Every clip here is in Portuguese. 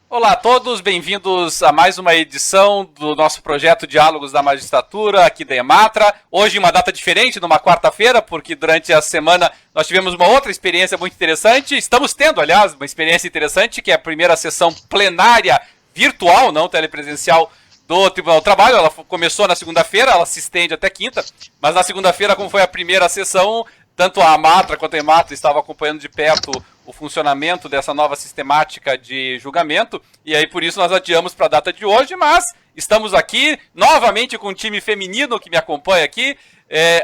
Olá a todos, bem-vindos a mais uma edição do nosso projeto Diálogos da Magistratura, aqui da Ematra. Hoje uma data diferente, numa quarta-feira, porque durante a semana nós tivemos uma outra experiência muito interessante. Estamos tendo, aliás, uma experiência interessante, que é a primeira sessão plenária virtual, não telepresencial, do Tribunal do Trabalho. Ela começou na segunda-feira, ela se estende até quinta, mas na segunda-feira, como foi a primeira sessão, tanto a Amatra quanto a Ematra estavam acompanhando de perto o funcionamento dessa nova sistemática de julgamento, e aí por isso nós adiamos para a data de hoje, mas estamos aqui novamente com um time feminino que me acompanha aqui,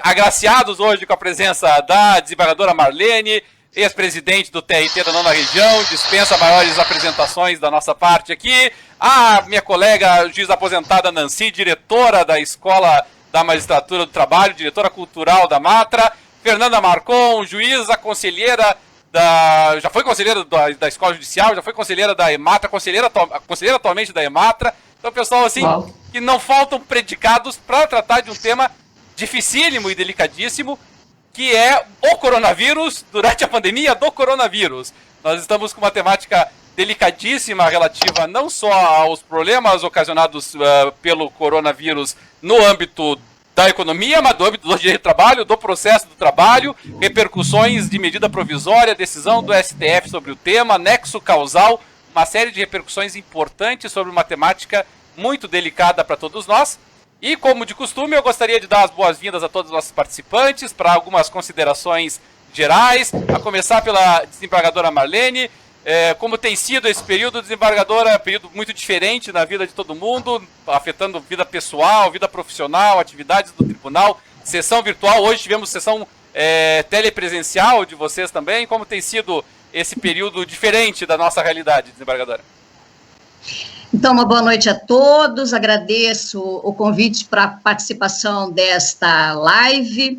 agraciados hoje com a presença da desembargadora Marlene, ex-presidente do TRT da Nona Região, dispensa maiores apresentações da nossa parte aqui, a minha colega juiz aposentada Nancy, diretora da Escola da Magistratura do Trabalho, diretora cultural da Matra, Fernanda Marcon, juíza, conselheira já foi conselheira da Escola Judicial, já foi conselheira da Ematra, conselheira atualmente da Ematra. Então, pessoal, assim, que não faltam predicados para tratar de um tema dificílimo e delicadíssimo, que é o coronavírus durante a pandemia do coronavírus. Nós estamos com uma temática delicadíssima relativa não só aos problemas ocasionados pelo coronavírus no âmbito da economia, mas do âmbito do direito do trabalho, do processo do trabalho, repercussões de medida provisória, decisão do STF sobre o tema, nexo causal, uma série de repercussões importantes sobre uma temática muito delicada para todos nós. E, como de costume, eu gostaria de dar as boas-vindas a todos os nossos participantes para algumas considerações gerais, a começar pela desembargadora Marlene. Como tem sido esse período, desembargadora, período muito diferente na vida de todo mundo, afetando vida pessoal, vida profissional, atividades do tribunal, sessão virtual, hoje tivemos sessão telepresencial de vocês também. Como tem sido esse período diferente da nossa realidade, desembargadora? Então, uma boa noite a todos, agradeço o convite para a participação desta live.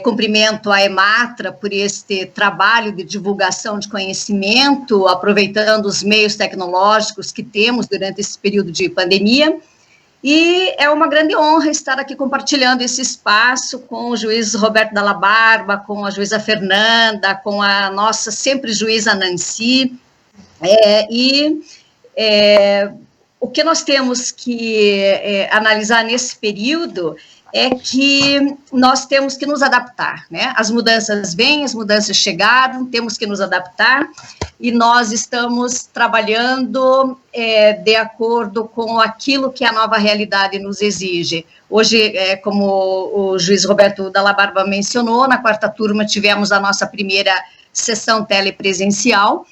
Cumprimento a Ematra por este trabalho de divulgação de conhecimento, aproveitando os meios tecnológicos que temos durante esse período de pandemia, e é uma grande honra estar aqui compartilhando esse espaço com o juiz Roberto Dalla Barba, com a juíza Fernanda, com a nossa sempre juíza Nancy, o que nós temos que analisar nesse período é que nós temos que nos adaptar, né? As mudanças vêm, as mudanças chegaram, temos que nos adaptar, e nós estamos trabalhando de acordo com aquilo que a nova realidade nos exige. Hoje, como o juiz Roberto Dalla Barba mencionou, na quarta turma tivemos a nossa primeira sessão telepresencial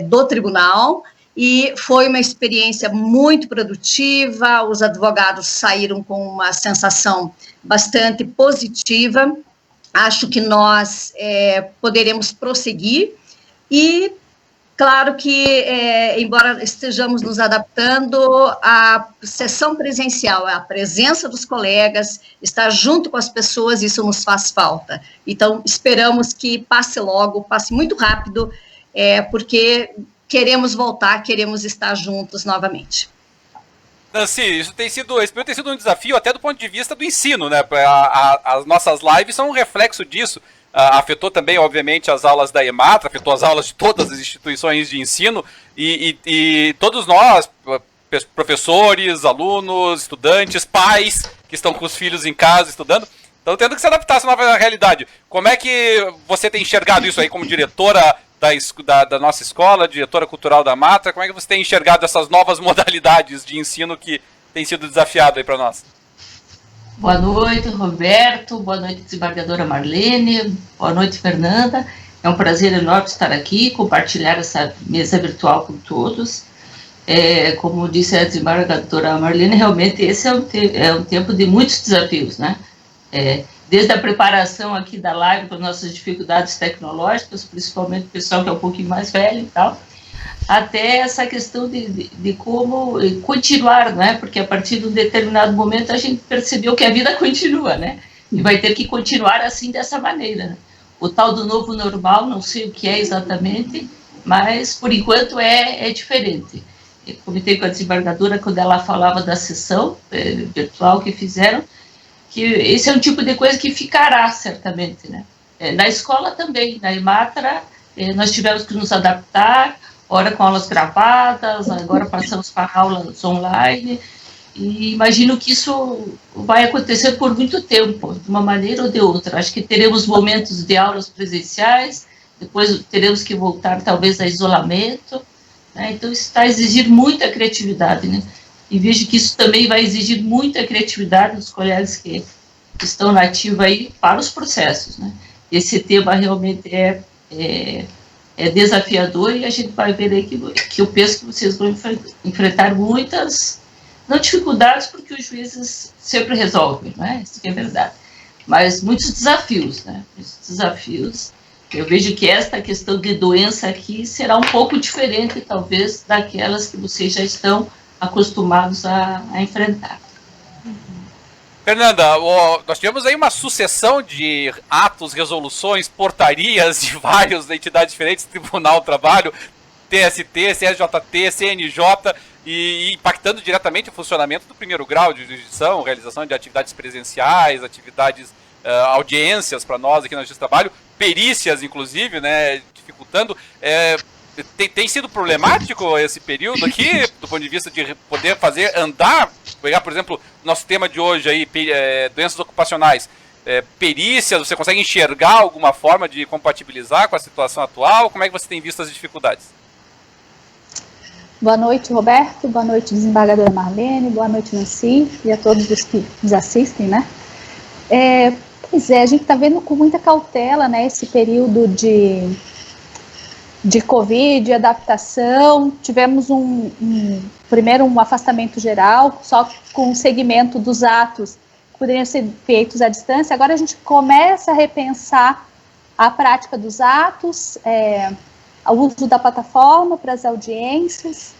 do tribunal, e foi uma experiência muito produtiva, os advogados saíram com uma sensação bastante positiva. Acho que nós poderemos prosseguir, e claro que, embora estejamos nos adaptando, a sessão presencial, a presença dos colegas, estar junto com as pessoas, isso nos faz falta. Então, esperamos que passe logo, passe muito rápido, porque queremos voltar, queremos estar juntos novamente. Nancy, esse período tem sido um desafio até do ponto de vista do ensino, né? As nossas lives são um reflexo disso. Afetou também, obviamente, as aulas da Ematra, afetou as aulas de todas as instituições de ensino, e todos nós, professores, alunos, estudantes, pais que estão com os filhos em casa estudando, estão tendo que se adaptar a essa nova realidade. Como é que você tem enxergado isso aí como diretora da nossa escola, diretora cultural da Matra? Como é que você tem enxergado essas novas modalidades de ensino que tem sido desafiado aí para nós? Boa noite, Roberto. Boa noite, desembargadora Marlene. Boa noite, Fernanda. É um prazer enorme estar aqui, compartilhar essa mesa virtual com todos. Como disse a desembargadora Marlene, realmente esse é um tempo de muitos desafios, né? Desde a preparação aqui da live para nossas dificuldades tecnológicas, principalmente o pessoal que é um pouquinho mais velho e tal, até essa questão de como continuar, né? Porque a partir de um determinado momento a gente percebeu que a vida continua, né? E vai ter que continuar assim, dessa maneira, né? O tal do novo normal, não sei o que é exatamente, mas por enquanto é diferente. Eu comentei com a desembargadora quando ela falava da sessão virtual que fizeram, que esse é um tipo de coisa que ficará, certamente, né? Na escola também, na Ematra, nós tivemos que nos adaptar, ora com aulas gravadas, agora passamos para aulas online, e imagino que isso vai acontecer por muito tempo, de uma maneira ou de outra. Acho que teremos momentos de aulas presenciais, depois teremos que voltar talvez a isolamento, né? Então isso está a exigir muita criatividade, né? E vejo que isso também vai exigir muita criatividade dos colegas que estão na ativa aí para os processos, né? Esse tema realmente é desafiador, e a gente vai ver aí que eu penso que vocês vão enfrentar muitas, não dificuldades, porque os juízes sempre resolvem, né? Isso que é verdade, mas muitos desafios, né? Muitos desafios. Eu vejo que esta questão de doença aqui será um pouco diferente, talvez, daquelas que vocês já estão acostumados a enfrentar. Fernanda, nós tivemos aí uma sucessão de atos, resoluções, portarias de várias entidades diferentes, Tribunal do Trabalho, TST, CSJT, CNJ, e impactando diretamente o funcionamento do primeiro grau de jurisdição, realização de atividades presenciais, atividades, audiências para nós aqui na Justiça do Trabalho, perícias, inclusive, né, dificultando. Tem sido problemático esse período aqui, do ponto de vista de poder fazer andar, pegar, por exemplo, nosso tema de hoje aí, doenças ocupacionais, perícias, você consegue enxergar alguma forma de compatibilizar com a situação atual? Como é que você tem visto as dificuldades? Boa noite, Roberto, boa noite, desembargadora Marlene, boa noite, Nancy, e a todos os que nos assistem, né? Pois é, a gente está vendo com muita cautela, né, esse período de Covid, adaptação. Tivemos primeiro um afastamento geral, só com o segmento dos atos que poderiam ser feitos à distância. Agora a gente começa a repensar a prática dos atos, o uso da plataforma para as audiências,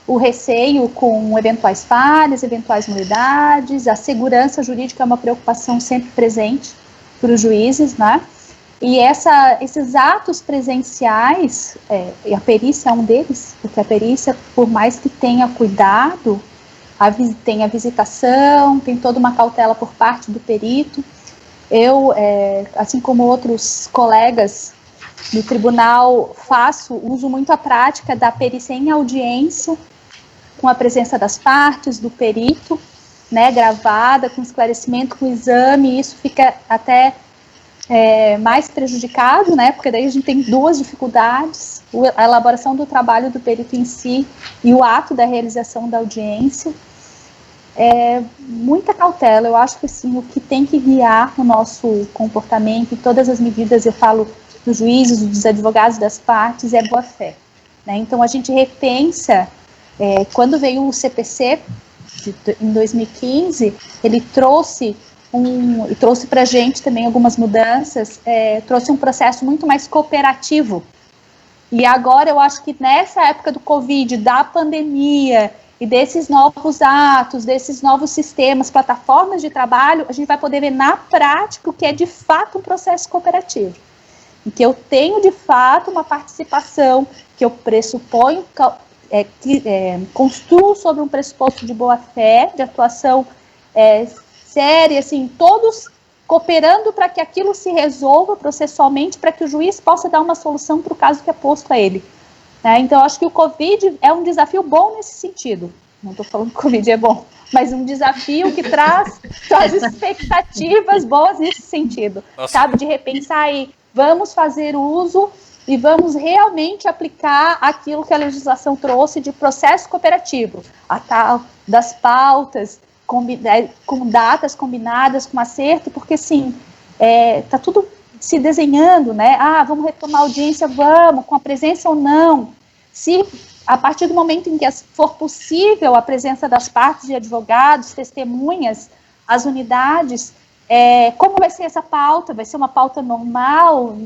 o receio com eventuais falhas, eventuais nulidades, a segurança jurídica é uma preocupação sempre presente para os juízes, né? E esses atos presenciais, e a perícia é um deles, porque a perícia, por mais que tenha cuidado, tem a visitação, tem toda uma cautela por parte do perito. Eu, assim como outros colegas do tribunal, uso muito a prática da perícia em audiência, com a presença das partes, do perito, né, gravada, com esclarecimento, com exame, e isso fica até mais prejudicado, né, porque daí a gente tem duas dificuldades, a elaboração do trabalho do perito em si e o ato da realização da audiência. Muita cautela, eu acho que assim, o que tem que guiar o nosso comportamento e todas as medidas, eu falo dos juízes, dos advogados, das partes, é boa fé, né? Então a gente repensa, quando veio o CPC em 2015, ele trouxe para a gente também algumas mudanças, trouxe um processo muito mais cooperativo. E agora eu acho que nessa época do Covid, da pandemia e desses novos atos, desses novos sistemas, plataformas de trabalho, a gente vai poder ver na prática o que é de fato um processo cooperativo. Em que eu tenho de fato uma participação, que eu pressuponho, construo sobre um pressuposto de boa-fé, de atuação séria, assim, todos cooperando para que aquilo se resolva processualmente, para que o juiz possa dar uma solução para o caso que é posto a ele. Então, eu acho que o Covid é um desafio bom nesse sentido. Não estou falando que o Covid é bom, mas um desafio que traz expectativas boas nesse sentido. Nossa. Sabe, de repensar aí, vamos fazer uso e vamos realmente aplicar aquilo que a legislação trouxe de processo cooperativo, a tal das pautas, com datas combinadas, com acerto, porque, assim, está tudo se desenhando, né? Vamos retomar a audiência, vamos, com a presença ou não. Se, a partir do momento em que for possível a presença das partes de advogados, testemunhas, as unidades, como vai ser essa pauta? Vai ser uma pauta normal?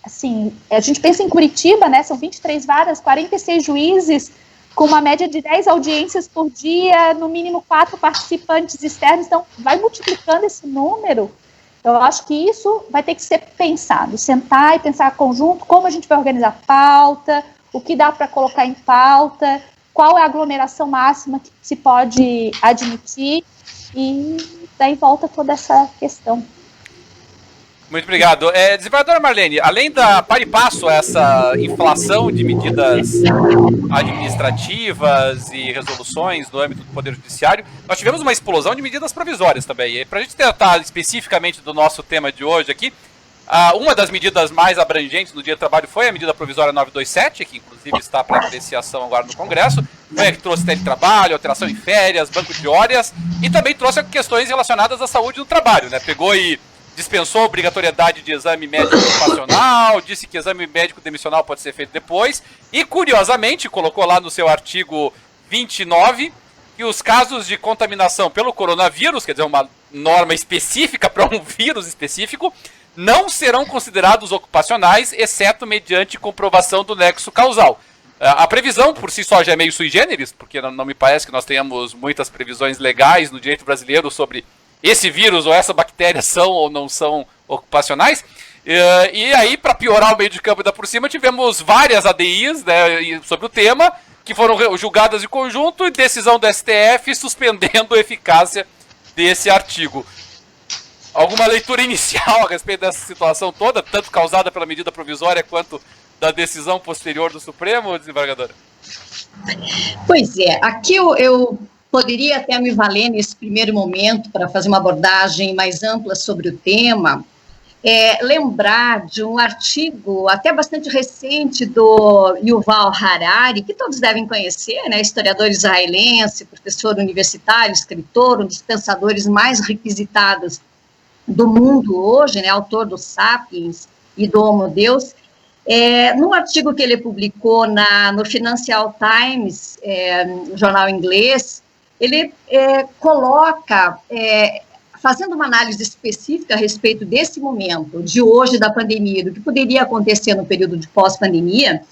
Assim, a gente pensa em Curitiba, né? São 23 varas, 46 juízes, com uma média de 10 audiências por dia, no mínimo 4 participantes externos, então vai multiplicando esse número. Eu acho que isso vai ter que ser pensado, sentar e pensar conjunto, como a gente vai organizar a pauta, o que dá para colocar em pauta, qual é a aglomeração máxima que se pode admitir, e daí volta toda essa questão. Muito obrigado. Desembargadora Marlene, além da para e passo essa inflação de medidas administrativas e resoluções no âmbito do Poder Judiciário, nós tivemos uma explosão de medidas provisórias também. E para a gente tratar especificamente do nosso tema de hoje aqui, uma das medidas mais abrangentes no dia de trabalho foi a medida provisória 927, que inclusive está para apreciação agora no Congresso. Foi a que trouxe teletrabalho, alteração em férias, banco de horas, e também trouxe questões relacionadas à saúde do trabalho, né? Pegou e dispensou a obrigatoriedade de exame médico ocupacional, disse que exame médico demissional pode ser feito depois, e curiosamente colocou lá no seu artigo 29 que os casos de contaminação pelo coronavírus, quer dizer, uma norma específica para um vírus específico, não serão considerados ocupacionais, exceto mediante comprovação do nexo causal. A previsão por si só já é meio sui generis, porque não me parece que nós tenhamos muitas previsões legais no direito brasileiro sobre esse vírus ou essa bactéria são ou não são ocupacionais. E aí, para piorar o meio de campo e dar por cima, tivemos várias ADIs, né, sobre o tema, que foram julgadas em conjunto, e decisão do STF suspendendo a eficácia desse artigo. Alguma leitura inicial a respeito dessa situação toda, tanto causada pela medida provisória quanto da decisão posterior do Supremo, desembargadora? Pois é, aqui eu poderia até me valer nesse primeiro momento para fazer uma abordagem mais ampla sobre o tema, lembrar de um artigo até bastante recente do Yuval Harari, que todos devem conhecer, né, historiador israelense, professor universitário, escritor, um dos pensadores mais requisitados do mundo hoje, né, autor do Sapiens e do Homo Deus. Num artigo que ele publicou no Financial Times, jornal inglês, ele coloca, fazendo uma análise específica a respeito desse momento, de hoje, da pandemia, do que poderia acontecer no período de pós-pandemia,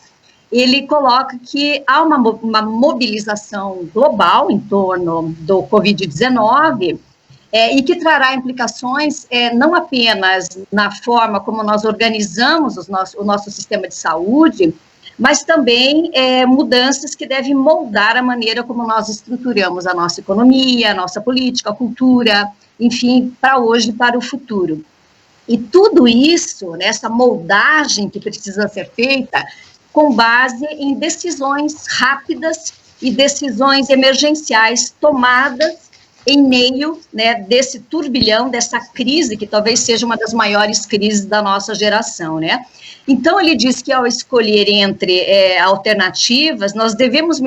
ele coloca que há uma mobilização global em torno do Covid-19, e que trará implicações não apenas na forma como nós organizamos o nosso sistema de saúde, mas também mudanças que devem moldar a maneira como nós estruturamos a nossa economia, a nossa política, a cultura, enfim, para hoje e para o futuro. E tudo isso, né, essa moldagem que precisa ser feita, com base em decisões rápidas e decisões emergenciais tomadas em meio, né, desse turbilhão, dessa crise, que talvez seja uma das maiores crises da nossa geração, né? Então, ele diz que ao escolher entre alternativas, nós devemos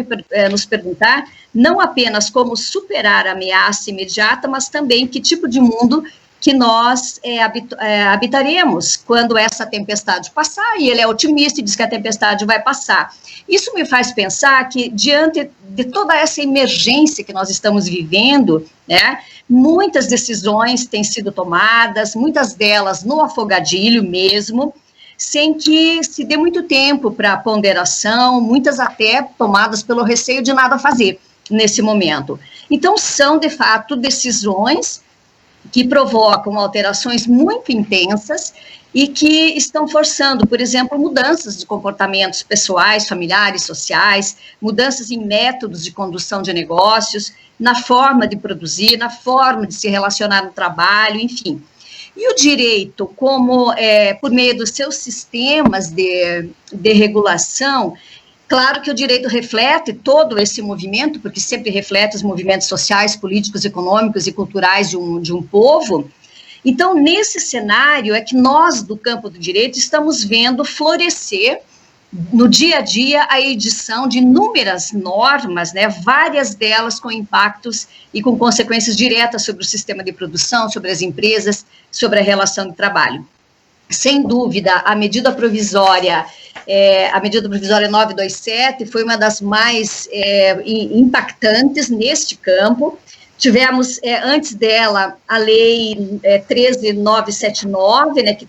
nos perguntar não apenas como superar a ameaça imediata, mas também que tipo de mundo que nós habitaremos quando essa tempestade passar, e ele é otimista e diz que a tempestade vai passar. Isso me faz pensar que, diante de toda essa emergência que nós estamos vivendo, né, muitas decisões têm sido tomadas, muitas delas no afogadilho mesmo, sem que se dê muito tempo para ponderação, muitas até tomadas pelo receio de nada fazer nesse momento. Então, são, de fato, decisões que provocam alterações muito intensas e que estão forçando, por exemplo, mudanças de comportamentos pessoais, familiares, sociais, mudanças em métodos de condução de negócios, na forma de produzir, na forma de se relacionar no trabalho, enfim. E o direito, como por meio dos seus sistemas de regulação, claro que o direito reflete todo esse movimento, porque sempre reflete os movimentos sociais, políticos, econômicos e culturais de um povo. Então, nesse cenário é que nós, do campo do direito, estamos vendo florescer, no dia a dia, a edição de inúmeras normas, né, várias delas com impactos e com consequências diretas sobre o sistema de produção, sobre as empresas, sobre a relação de trabalho. Sem dúvida, a medida provisória 927 foi uma das mais impactantes neste campo. Tivemos, antes dela, a lei 13.979, né, que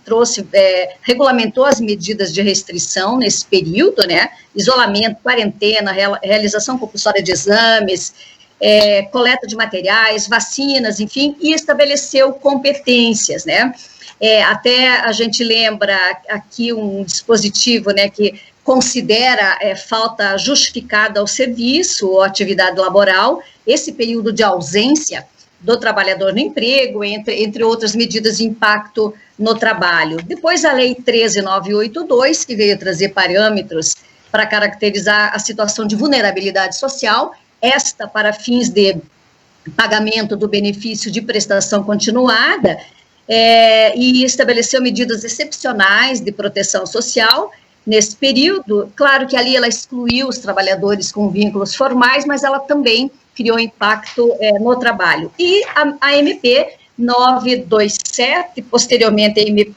regulamentou as medidas de restrição nesse período, né, isolamento, quarentena, realização compulsória de exames, coleta de materiais, vacinas, enfim, e estabeleceu competências, né. Até a gente lembra aqui um dispositivo, né, que considera falta justificada ao serviço ou atividade laboral, esse período de ausência do trabalhador no emprego, entre outras medidas de impacto no trabalho. Depois a Lei 13.982, que veio trazer parâmetros para caracterizar a situação de vulnerabilidade social, esta para fins de pagamento do benefício de prestação continuada, e estabeleceu medidas excepcionais de proteção social nesse período. Claro que ali ela excluiu os trabalhadores com vínculos formais, mas ela também criou impacto no trabalho. E a MP 927, posteriormente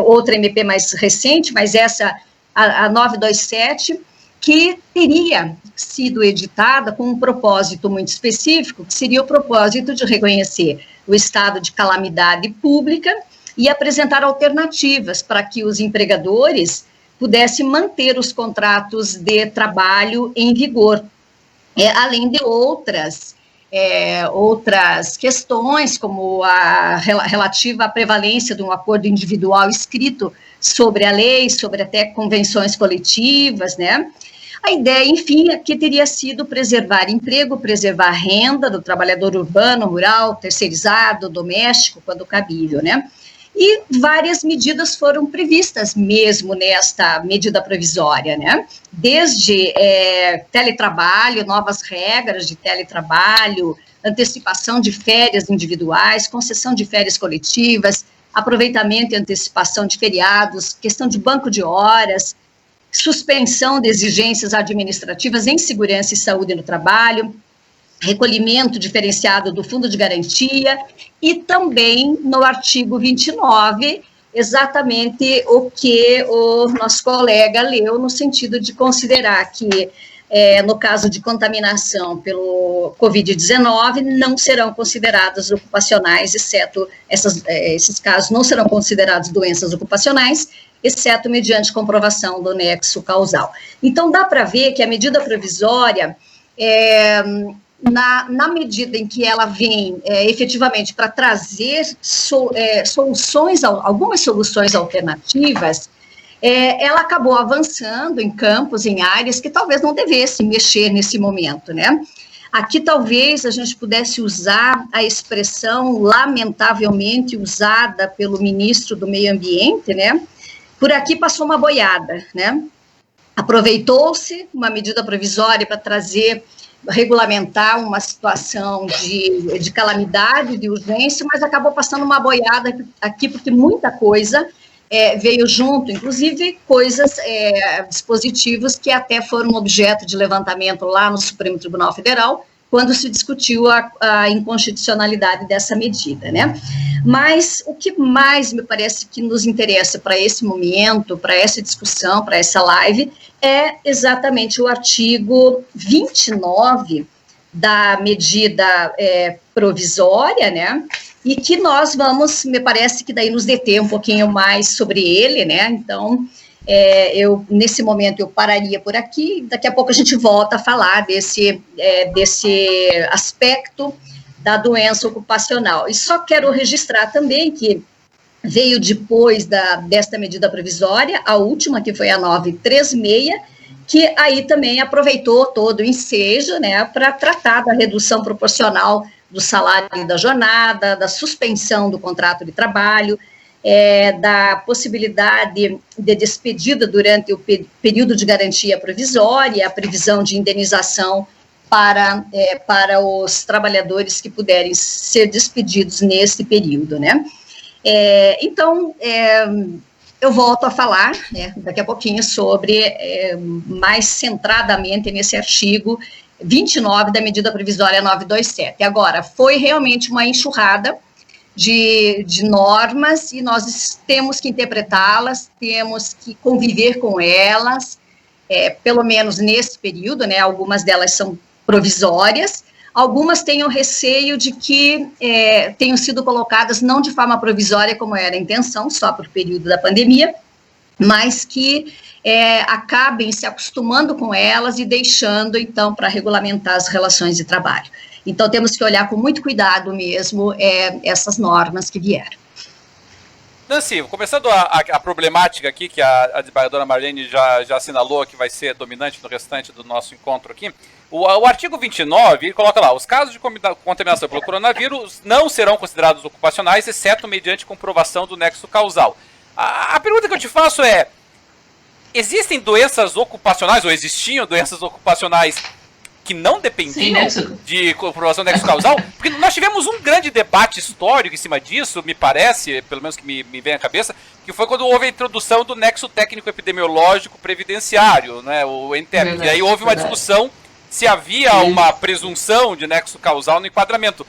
outra MP mais recente, mas essa, a 927, que teria sido editada com um propósito muito específico, que seria o propósito de reconhecer o estado de calamidade pública e apresentar alternativas para que os empregadores pudessem manter os contratos de trabalho em vigor, além de outras questões, como a relativa à prevalência de um acordo individual escrito sobre a lei, sobre até convenções coletivas, né? A ideia, enfim, que teria sido preservar emprego, preservar a renda do trabalhador urbano, rural, terceirizado, doméstico, quando cabível, né? E várias medidas foram previstas mesmo nesta medida provisória, né? Desde teletrabalho, novas regras de teletrabalho, antecipação de férias individuais, concessão de férias coletivas, aproveitamento e antecipação de feriados, questão de banco de horas, suspensão de exigências administrativas em segurança e saúde no trabalho, recolhimento diferenciado do fundo de garantia, e também no artigo 29, exatamente o que o nosso colega leu, no sentido de considerar que, no caso de contaminação pelo Covid-19, não serão considerados ocupacionais, exceto esses casos não serão considerados doenças ocupacionais, exceto mediante comprovação do nexo causal. Então, dá para ver que a medida provisória, na medida em que ela vem efetivamente para trazer algumas soluções alternativas, ela acabou avançando em campos, em áreas que talvez não devesse mexer nesse momento, né? Aqui talvez a gente pudesse usar a expressão lamentavelmente usada pelo ministro do Meio Ambiente, né? Por aqui passou uma boiada, né? Aproveitou-se uma medida provisória para regulamentar uma situação de calamidade, de urgência, mas acabou passando uma boiada aqui, porque muita coisa veio junto, inclusive dispositivos que até foram objeto de levantamento lá no Supremo Tribunal Federal, quando se discutiu a inconstitucionalidade dessa medida, né? Mas o que mais me parece que nos interessa para esse momento, para essa discussão, para essa live, é exatamente o artigo 29 da medida provisória, né? E que nós vamos, me parece que daí nos deter um pouquinho mais sobre ele, né? Então, nesse momento eu pararia por aqui, daqui a pouco a gente volta a falar desse aspecto da doença ocupacional. E só quero registrar também que veio depois desta medida provisória, a última, que foi a 936, que aí também aproveitou todo o ensejo, né, para tratar da redução proporcional do salário e da jornada, da suspensão do contrato de trabalho, da possibilidade de despedida durante o período de garantia provisória, a previsão de indenização para os trabalhadores que puderem ser despedidos nesse período, né? Então, eu volto a falar, né, daqui a pouquinho sobre, mais centradamente nesse artigo 29 da medida provisória 927. Agora, foi realmente uma enxurrada de normas e nós temos que interpretá-las, temos que conviver com elas, pelo menos nesse período, né, algumas delas são provisórias, algumas têm o receio de que tenham sido colocadas não de forma provisória, como era a intenção, só por período da pandemia, mas que acabem se acostumando com elas e deixando, então, para regulamentar as relações de trabalho. Então, temos que olhar com muito cuidado mesmo essas normas que vieram. Nancy, começando a problemática aqui, que a desembargadora Marlene já assinalou que vai ser dominante no restante do nosso encontro aqui, o artigo 29, ele coloca lá, os casos de contaminação pelo coronavírus não serão considerados ocupacionais, exceto mediante comprovação do nexo causal. A pergunta que eu te faço é, existem doenças ocupacionais, ou existiam doenças ocupacionais que não dependiam de comprovação do nexo causal? Porque nós tivemos um grande debate histórico em cima disso, me parece, pelo menos que me vem à cabeça, que foi quando houve a introdução do nexo técnico epidemiológico previdenciário, né, o NTEP. E aí houve uma discussão se havia uma presunção de nexo causal no enquadramento.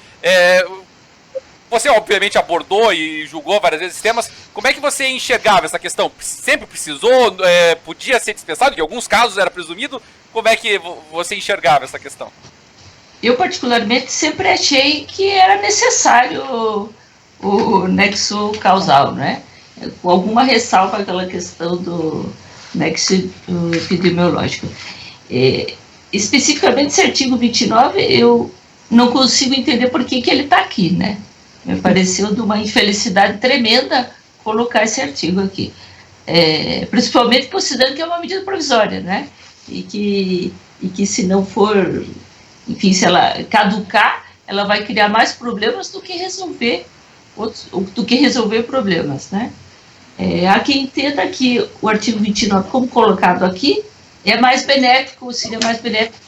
Você, obviamente, abordou e julgou várias vezes temas. Como é que você enxergava essa questão? Sempre precisou? Podia ser dispensado? Em alguns casos era presumido? Como é que você enxergava essa questão? Eu, particularmente, sempre achei que era necessário o nexo causal, né? Com alguma ressalva aquela questão do nexo epidemiológico. Especificamente, esse artigo 29, eu não consigo entender por que ele está aqui, né? Me pareceu de uma infelicidade tremenda colocar esse artigo aqui. Principalmente considerando que é uma medida provisória, né? E que se não for, enfim, se ela caducar, ela vai criar mais problemas do que resolver problemas, né? Há quem entenda que o artigo 29, como colocado aqui, seria mais benéfico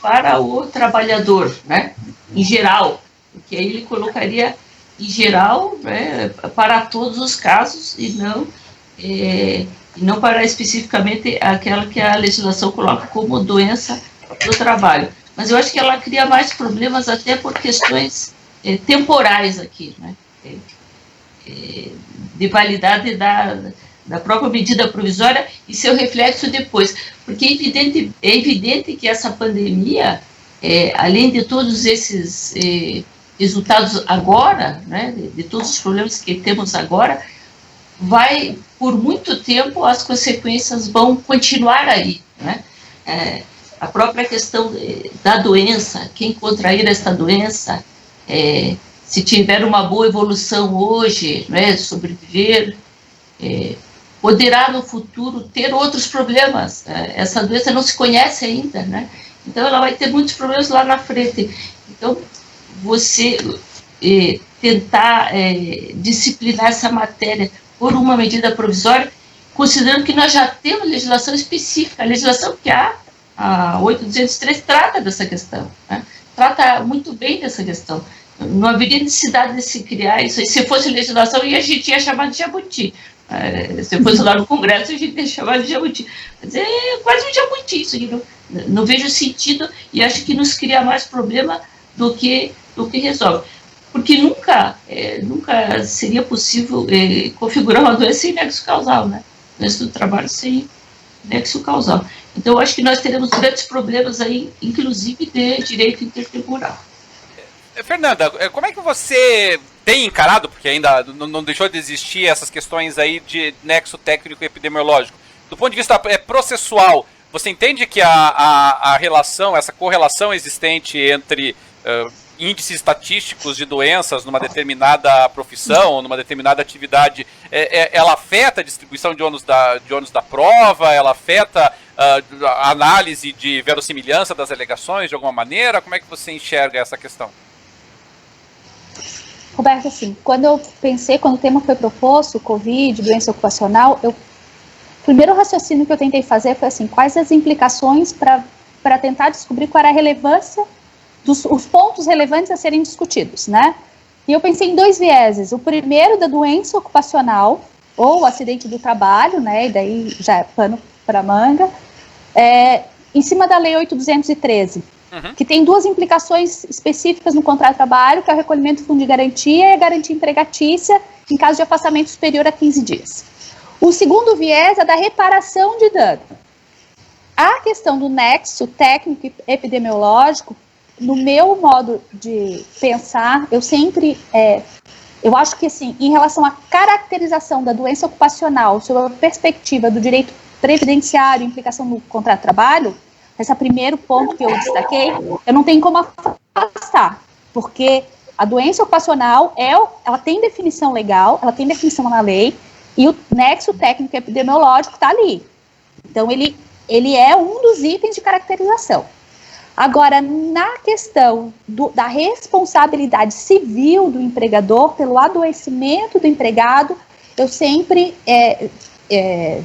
para o trabalhador, né? Em geral, porque aí ele colocaria em geral, né, para todos os casos e não para especificamente aquela que a legislação coloca como doença do trabalho. Mas eu acho que ela cria mais problemas até por questões temporais aqui, né? De validade da própria medida provisória e seu reflexo depois. Porque é evidente que essa pandemia, além de todos esses resultados agora, né, de todos os problemas que temos agora, por muito tempo, as consequências vão continuar aí, né? A própria questão da doença, quem contrair esta doença, se tiver uma boa evolução hoje, né, sobreviver, poderá no futuro ter outros problemas. Essa doença não se conhece ainda, né? Então ela vai ter muitos problemas lá na frente. Então, você tentar disciplinar essa matéria por uma medida provisória, considerando que nós já temos legislação específica, a legislação que a 8.203 trata dessa questão, né? Trata muito bem dessa questão. Não haveria necessidade de se criar isso. Se fosse legislação, a gente ia chamar de jabuti. Se fosse lá no Congresso, a gente ia chamar de jabuti. Mas é quase um jabuti isso. Não vejo sentido e acho que nos cria mais problema do que resolve. Porque nunca seria possível configurar uma doença sem nexo causal, né? Doença do trabalho sem nexo causal. Então, eu acho que nós teremos grandes problemas aí, inclusive de direito intertemporal. Fernanda, como é que você tem encarado, porque ainda não deixou de existir essas questões aí de nexo técnico e epidemiológico, do ponto de vista processual, você entende que a relação, essa correlação existente entre índices estatísticos de doenças numa determinada profissão, numa determinada atividade, ela afeta a distribuição de ônus da prova, ela afeta a análise de verossimilhança das alegações de alguma maneira? Como é que você enxerga essa questão? Roberto, assim, quando o tema foi proposto, Covid, doença ocupacional, o primeiro raciocínio que eu tentei fazer foi assim, quais as implicações para tentar descobrir qual era a relevância os pontos relevantes a serem discutidos, né? E eu pensei em dois vieses. O primeiro da doença ocupacional, ou acidente do trabalho, né? E daí já é pano para manga, em cima da Lei 8.213, que tem duas implicações específicas no contrato de trabalho, que é o recolhimento do fundo de garantia e a garantia empregatícia em caso de afastamento superior a 15 dias. O segundo viés é da reparação de dano. A questão do nexo técnico e epidemiológico, no meu modo de pensar, eu acho que, assim, em relação à caracterização da doença ocupacional, sob a perspectiva do direito previdenciário e implicação no contrato de trabalho, esse primeiro ponto que eu destaquei, eu não tenho como afastar, porque a doença ocupacional, ela tem definição legal, ela tem definição na lei, E o nexo técnico epidemiológico está ali. Então, ele é um dos itens de caracterização. Agora, na questão da responsabilidade civil do empregador pelo adoecimento do empregado, eu sempre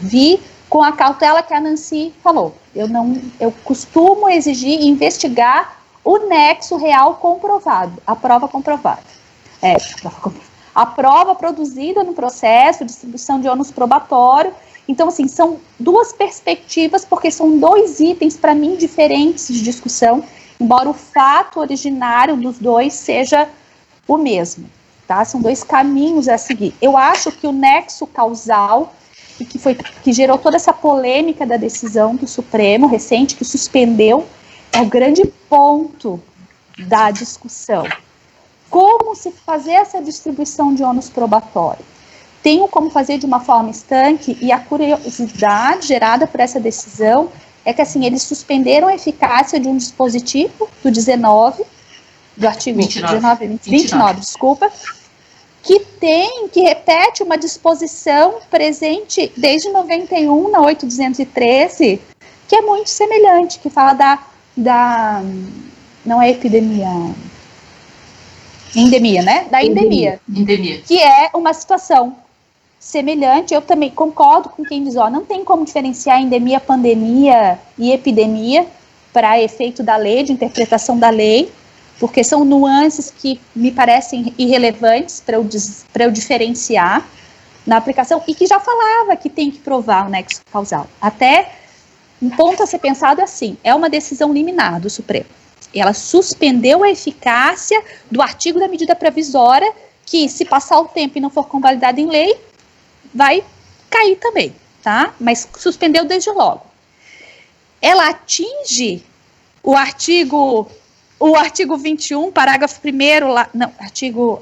vi com a cautela que a Nancy falou. Eu costumo exigir e investigar o nexo real comprovado, a prova comprovada. A prova produzida no processo, distribuição de ônus probatório. Então, assim, são duas perspectivas, porque são dois itens, para mim, diferentes de discussão, embora o fato originário dos dois seja o mesmo, tá? São dois caminhos a seguir. Eu acho que o nexo causal, e que gerou toda essa polêmica da decisão do Supremo recente, que suspendeu, é o grande ponto da discussão. Como se fazer essa distribuição de ônus probatório? Tenho como fazer de uma forma estanque, e a curiosidade gerada por essa decisão é que, assim, eles suspenderam a eficácia de um dispositivo do 19, do artigo 29, desculpa, que repete uma disposição presente desde 91 na 8.213, que é muito semelhante, que fala não é epidemia, endemia, né? Da endemia. Que é uma situação semelhante. Eu também concordo com quem diz, não tem como diferenciar endemia, pandemia e epidemia para efeito da lei, de interpretação da lei, porque são nuances que me parecem irrelevantes para eu diferenciar na aplicação, e que já falava que tem que provar o nexo causal. Até um ponto a ser pensado assim, é uma decisão liminar do Supremo. Ela suspendeu a eficácia do artigo da medida provisória, que, se passar o tempo e não for convalidado em lei, vai cair também, tá? Mas suspendeu desde logo. Ela atinge o artigo 21, parágrafo 1º,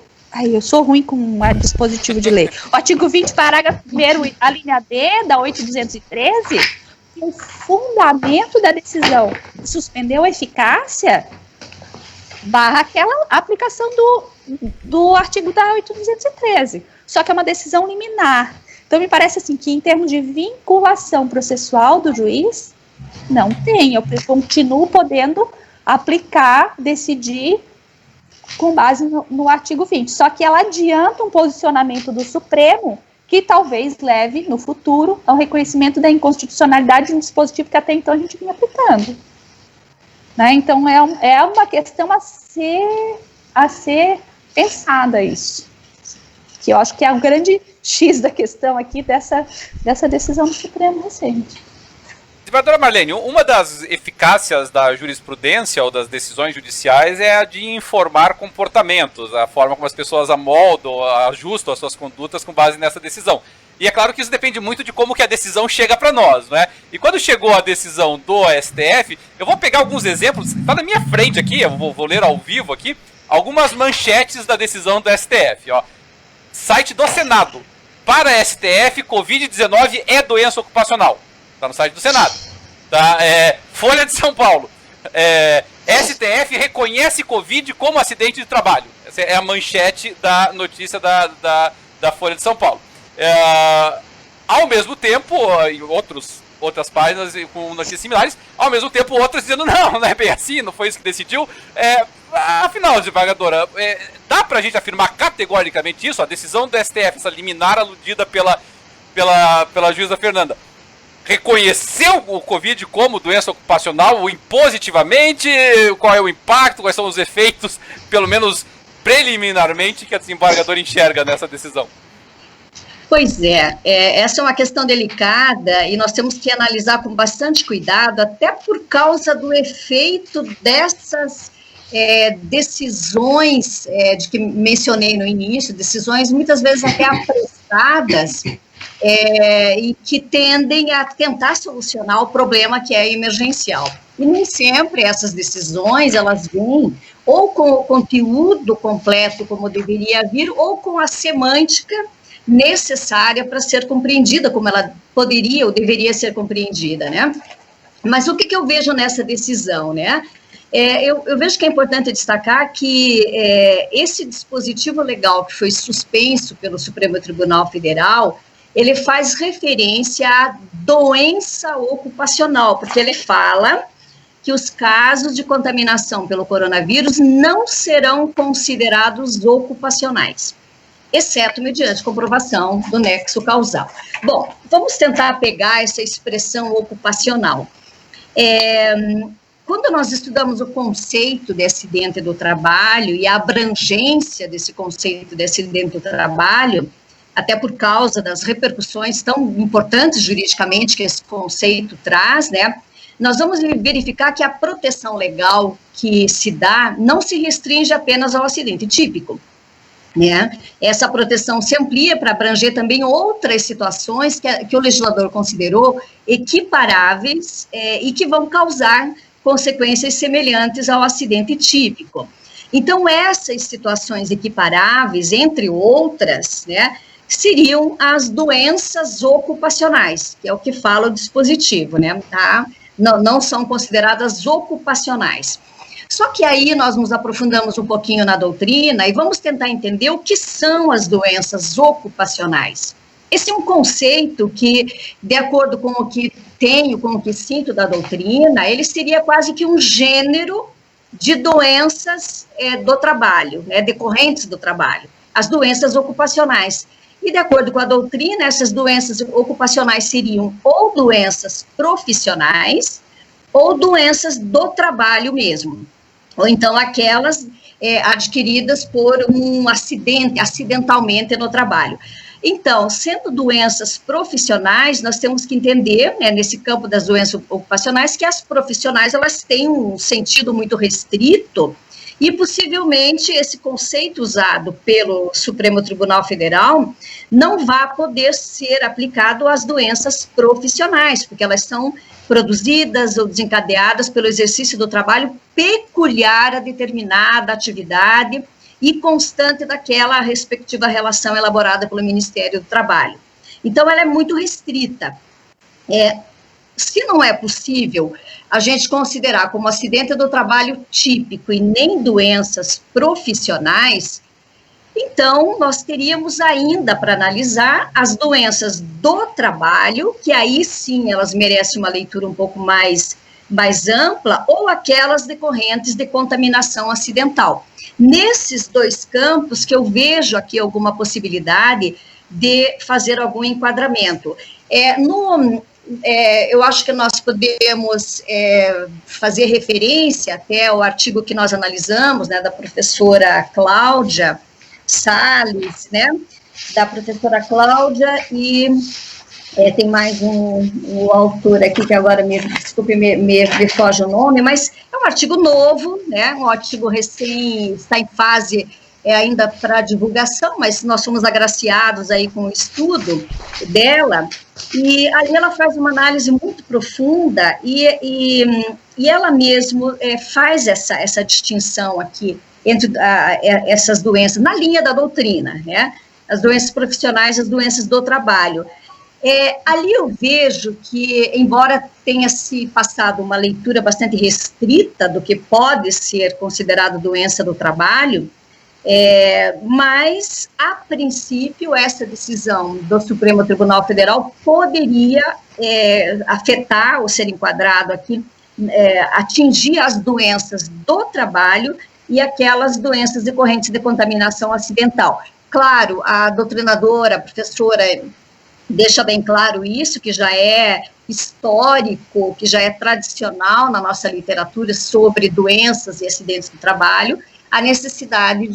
eu sou ruim com dispositivo de lei. O artigo 20, parágrafo 1º, a linha D da 8.213, o fundamento da decisão suspendeu a eficácia barra aquela aplicação do artigo da 8.213. Só que é uma decisão liminar. Então, me parece assim que, em termos de vinculação processual do juiz, não tem. Eu continuo podendo aplicar, decidir com base no artigo 20. Só que ela adianta um posicionamento do Supremo que talvez leve, no futuro, ao reconhecimento da inconstitucionalidade de um dispositivo que até então a gente vinha aplicando. Né? Então, é uma questão a ser pensada isso. Que eu acho que é o grande X da questão aqui dessa decisão do Supremo recente. Desembargadora Marlene, uma das eficácias da jurisprudência ou das decisões judiciais é a de informar comportamentos, a forma como as pessoas amoldam, ajustam as suas condutas com base nessa decisão. E é claro que isso depende muito de como que a decisão chega para nós, né? E quando chegou a decisão do STF, eu vou pegar alguns exemplos, está na minha frente aqui, eu vou ler ao vivo aqui, algumas manchetes da decisão do STF, ó. Site do Senado. Para STF, Covid-19 é doença ocupacional. Está no site do Senado. Tá? Folha de São Paulo. STF reconhece Covid como acidente de trabalho. Essa é a manchete da notícia da Folha de São Paulo. Ao mesmo tempo, em outras páginas com notícias similares, ao mesmo tempo outras dizendo, não é bem assim, não foi isso que decidiu. Afinal, desembargadora, dá pra gente afirmar categoricamente isso? A decisão do STF, essa liminar aludida pela juíza Fernanda, reconheceu o Covid como doença ocupacional impositivamente? Qual é o impacto? Quais são os efeitos, pelo menos preliminarmente, que a desembargadora enxerga nessa decisão? Pois essa é uma questão delicada e nós temos que analisar com bastante cuidado, até por causa do efeito dessas decisões de que mencionei no início, decisões muitas vezes até apressadas, e que tendem a tentar solucionar o problema que é emergencial. E nem sempre essas decisões, elas vêm ou com o conteúdo completo como deveria vir, ou com a semântica necessária para ser compreendida como ela poderia ou deveria ser compreendida, né? Mas o que eu vejo nessa decisão, né? Eu vejo que é importante destacar que esse dispositivo legal que foi suspenso pelo Supremo Tribunal Federal, ele faz referência à doença ocupacional, porque ele fala que os casos de contaminação pelo coronavírus não serão considerados ocupacionais, exceto mediante comprovação do nexo causal. Bom, vamos tentar pegar essa expressão ocupacional. Quando nós estudamos o conceito de acidente do trabalho e a abrangência desse conceito de acidente do trabalho, até por causa das repercussões tão importantes juridicamente que esse conceito traz, né, nós vamos verificar que a proteção legal que se dá não se restringe apenas ao acidente típico, né? Essa proteção se amplia para abranger também outras situações que o legislador considerou equiparáveis e que vão causar consequências semelhantes ao acidente típico. Então, essas situações equiparáveis, entre outras, né, seriam as doenças ocupacionais, que é o que fala o dispositivo, né, tá? Não são consideradas ocupacionais. Só que aí nós nos aprofundamos um pouquinho na doutrina e vamos tentar entender o que são as doenças ocupacionais. Esse é um conceito que, de acordo com o que tenho, com o que sinto da doutrina, ele seria quase que um gênero de doenças do trabalho, né, decorrentes do trabalho, as doenças ocupacionais. E, de acordo com a doutrina, essas doenças ocupacionais seriam ou doenças profissionais ou doenças do trabalho mesmo, ou então aquelas adquiridas por um acidente, acidentalmente no trabalho. Então, sendo doenças profissionais, nós temos que entender, né, nesse campo das doenças ocupacionais, que as profissionais, elas têm um sentido muito restrito, e possivelmente esse conceito usado pelo Supremo Tribunal Federal não vai poder ser aplicado às doenças profissionais, porque elas são produzidas ou desencadeadas pelo exercício do trabalho peculiar a determinada atividade e constante daquela respectiva relação elaborada pelo Ministério do Trabalho. Então, ela é muito restrita. Se não é possível a gente considerar como acidente do trabalho típico e nem doenças profissionais, então nós teríamos ainda para analisar as doenças do trabalho, que aí sim elas merecem uma leitura um pouco mais ampla, ou aquelas decorrentes de contaminação acidental. Nesses dois campos que eu vejo aqui alguma possibilidade de fazer algum enquadramento. Eu acho que nós podemos fazer referência até ao artigo que nós analisamos, né, da professora Cláudia Salles, né, da professora Cláudia, e tem mais um autor aqui que agora, desculpe, me foge o nome, mas é um artigo novo, né, um artigo está em fase ainda para divulgação, mas nós fomos agraciados aí com o estudo dela, e ali ela faz uma análise muito profunda, e ela mesmo faz essa distinção aqui entre essas doenças, na linha da doutrina, né, as doenças profissionais e as doenças do trabalho. Ali eu vejo que, embora tenha se passado uma leitura bastante restrita do que pode ser considerado doença do trabalho, mas, a princípio, essa decisão do Supremo Tribunal Federal poderia afetar, ou ser enquadrado aqui, atingir as doenças do trabalho e aquelas doenças decorrentes de contaminação acidental. Claro, a doutrinadora, a professora, deixa bem claro isso, que já é histórico, que já é tradicional na nossa literatura sobre doenças e acidentes do trabalho, a necessidade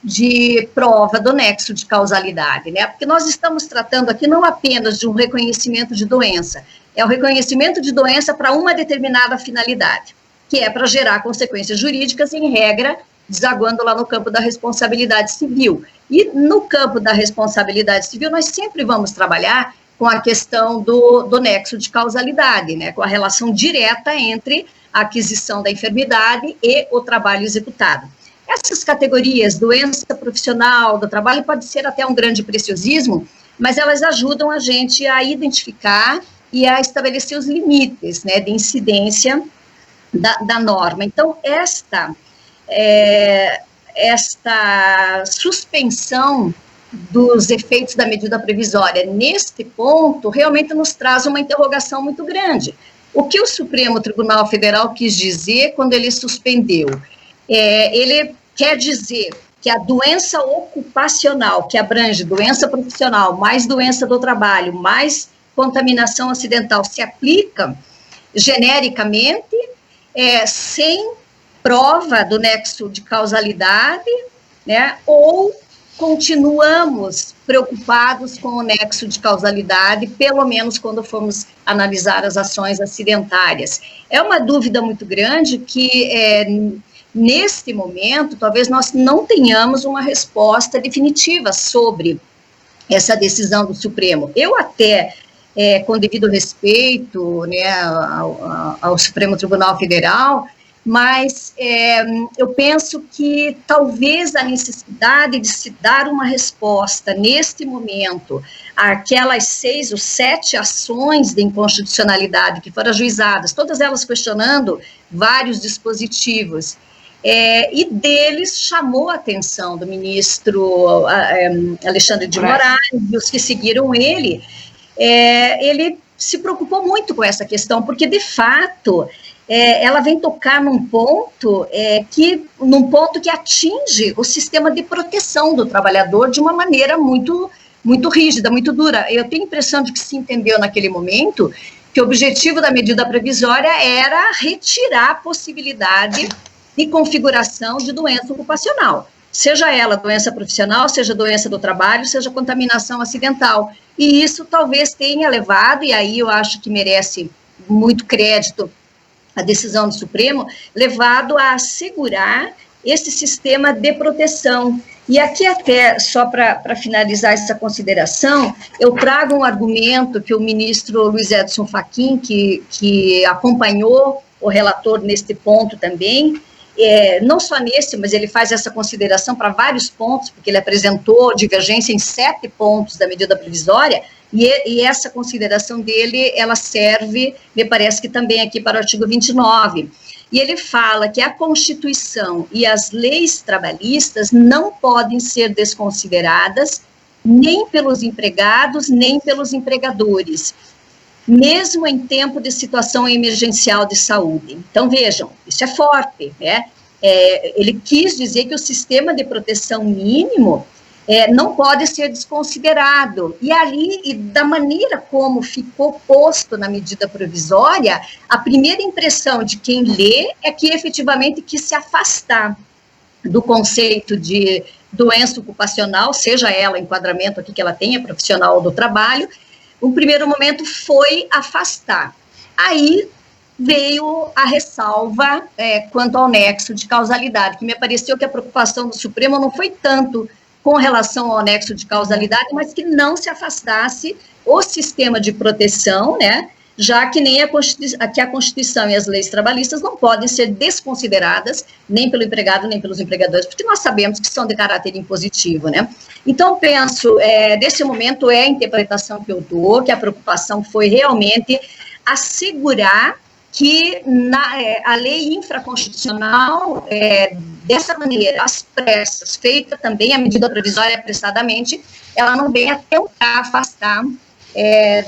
de prova do nexo de causalidade, né? Porque nós estamos tratando aqui não apenas de um reconhecimento de doença, é o reconhecimento de doença para uma determinada finalidade, que é para gerar consequências jurídicas, em regra, desaguando lá no campo da responsabilidade civil. E no campo da responsabilidade civil, nós sempre vamos trabalhar com a questão do nexo de causalidade, né? Com a relação direta entre a aquisição da enfermidade e o trabalho executado. Essas categorias, doença profissional, do trabalho, pode ser até um grande preciosismo, mas elas ajudam a gente a identificar e a estabelecer os limites, né, de incidência da norma. Então, esta suspensão dos efeitos da medida provisória neste ponto realmente nos traz uma interrogação muito grande. O que o Supremo Tribunal Federal quis dizer quando ele suspendeu? Ele quer dizer que a doença ocupacional, que abrange doença profissional, mais doença do trabalho, mais contaminação acidental, se aplica genericamente, sem prova do nexo de causalidade, né, ou continuamos preocupados com o nexo de causalidade, pelo menos quando formos analisar as ações acidentárias. É uma dúvida muito grande que, neste momento, talvez nós não tenhamos uma resposta definitiva sobre essa decisão do Supremo. Eu até, com devido respeito, né, ao Supremo Tribunal Federal, mas eu penso que talvez a necessidade de se dar uma resposta neste momento àquelas 6 ou 7 ações de inconstitucionalidade que foram ajuizadas, todas elas questionando vários dispositivos, e deles chamou a atenção do ministro Alexandre de Moraes e os que seguiram ele. Ele se preocupou muito com essa questão, porque, de fato, ela vem tocar num ponto que atinge o sistema de proteção do trabalhador de uma maneira muito, muito rígida, muito dura. Eu tenho a impressão de que se entendeu naquele momento que o objetivo da medida provisória era retirar a possibilidade de configuração de doença ocupacional, seja ela doença profissional, seja doença do trabalho, seja contaminação acidental. E isso talvez tenha levado, e aí eu acho que merece muito crédito a decisão do Supremo, levado a assegurar esse sistema de proteção. E aqui até, só para finalizar essa consideração, eu trago um argumento que o ministro Luiz Edson Fachin, que acompanhou o relator neste ponto também, não só nesse, mas ele faz essa consideração para vários pontos, porque ele apresentou divergência em 7 pontos da medida provisória, e essa consideração dele, ela serve, me parece que também aqui para o artigo 29, e ele fala que a Constituição e as leis trabalhistas não podem ser desconsideradas nem pelos empregados, nem pelos empregadores, mesmo em tempo de situação emergencial de saúde. Então, vejam, isso é forte, né? Ele quis dizer que o sistema de proteção mínimo não pode ser desconsiderado. E ali, e da maneira como ficou posto na medida provisória, a primeira impressão de quem lê é que efetivamente quis se afastar do conceito de doença ocupacional, seja ela enquadramento aqui que ela tenha, profissional do trabalho. O primeiro momento foi afastar. Aí veio a ressalva quanto ao nexo de causalidade, que me pareceu que a preocupação do Supremo não foi tanto com relação ao nexo de causalidade, mas que não se afastasse o sistema de proteção, né, já que nem a Constituição e as leis trabalhistas não podem ser desconsideradas nem pelo empregado, nem pelos empregadores, porque nós sabemos que são de caráter impositivo, né. Então, penso, nesse momento a interpretação que eu dou, que a preocupação foi realmente assegurar que a lei infraconstitucional, dessa maneira, às pressas, feita também a medida provisória apressadamente, ela não venha tentar afastar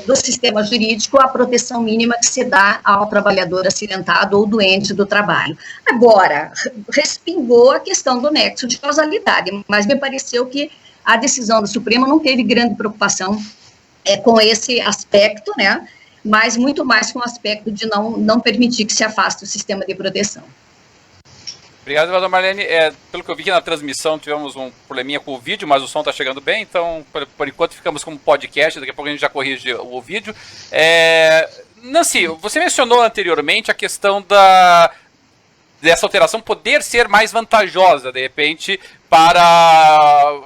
do sistema jurídico a proteção mínima que se dá ao trabalhador acidentado ou doente do trabalho. Agora, respingou a questão do nexo de causalidade, mas me pareceu que a decisão do Supremo não teve grande preocupação com esse aspecto, né, mas muito mais com o aspecto de não permitir que se afaste o sistema de proteção. Obrigado, vereador Marlene. Pelo que eu vi aqui na transmissão, tivemos um probleminha com o vídeo, mas o som está chegando bem, então, por enquanto, ficamos com um podcast, daqui a pouco a gente já corrige o vídeo. Nancy, você mencionou anteriormente a questão dessa alteração poder ser mais vantajosa, de repente, para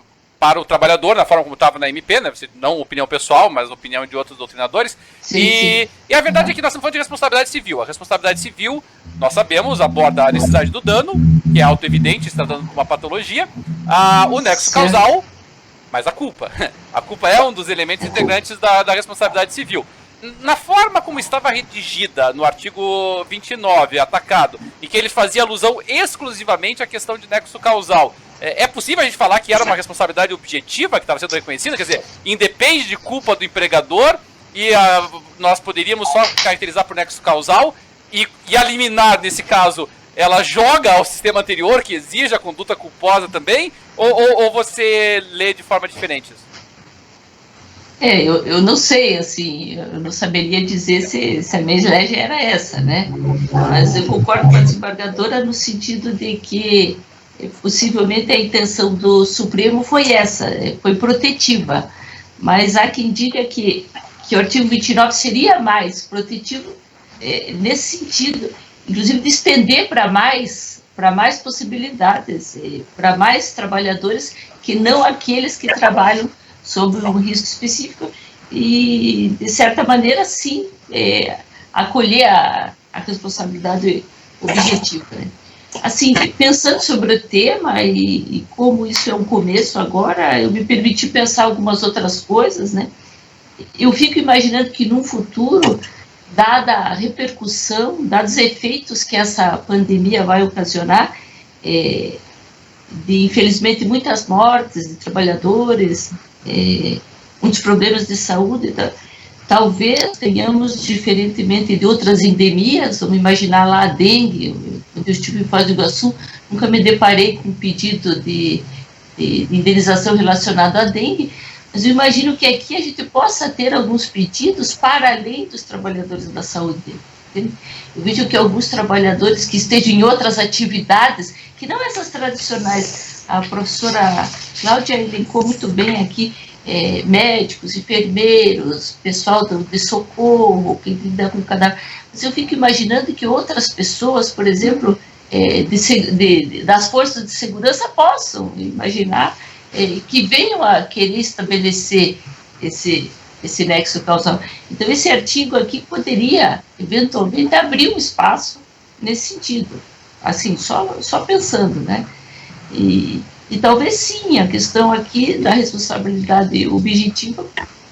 o trabalhador, na forma como estava na MP, né? Não opinião pessoal, mas opinião de outros doutrinadores. Sim. E a verdade é que nós estamos falando de responsabilidade civil. A responsabilidade civil, nós sabemos, aborda a necessidade do dano, que é auto-evidente, se tratando de uma patologia, o nexo causal, mas a culpa. A culpa é um dos elementos integrantes da responsabilidade civil. Na forma como estava redigida no artigo 29, atacado, e que ele fazia alusão exclusivamente à questão de nexo causal, É possível a gente falar que era uma responsabilidade objetiva que estava sendo reconhecida? Quer dizer, independe de culpa do empregador e nós poderíamos só caracterizar por nexo causal e a liminar, nesse caso, ela joga ao sistema anterior que exige a conduta culposa também? Ou você lê de forma diferente isso? Eu não sei, assim, eu não saberia dizer se a minha estratégia era essa, né? Mas eu concordo com a desembargadora no sentido de que possivelmente a intenção do Supremo foi essa, foi protetiva. Mas há quem diga que o artigo 29 seria mais protetivo nesse sentido, inclusive de estender para mais possibilidades, para mais trabalhadores que não aqueles que trabalham sobre um risco específico e, de certa maneira, sim, acolher a responsabilidade objetiva. Né? Assim, pensando sobre o tema e como isso é um começo agora, eu me permiti pensar algumas outras coisas, né? Eu fico imaginando que, num futuro, dada a repercussão, dados os efeitos que essa pandemia vai ocasionar, de, infelizmente, muitas mortes de trabalhadores, muitos problemas de saúde, talvez tenhamos, diferentemente de outras endemias, vamos imaginar lá a dengue. Quando eu estive em Foz do Iguaçu, nunca me deparei com um pedido de indenização relacionado à dengue, mas eu imagino que aqui a gente possa ter alguns pedidos para além dos trabalhadores da saúde. Entende? Eu vejo que alguns trabalhadores que estejam em outras atividades, que não essas tradicionais, a professora Cláudia elencou muito bem aqui, médicos, enfermeiros, pessoal de socorro, que lida com cadáver. Mas eu fico imaginando que outras pessoas, por exemplo, das forças de segurança possam imaginar que venham a querer estabelecer esse nexo causal. Então, esse artigo aqui poderia, eventualmente, abrir um espaço nesse sentido, assim, só pensando, né? E talvez, sim, a questão aqui da responsabilidade objetiva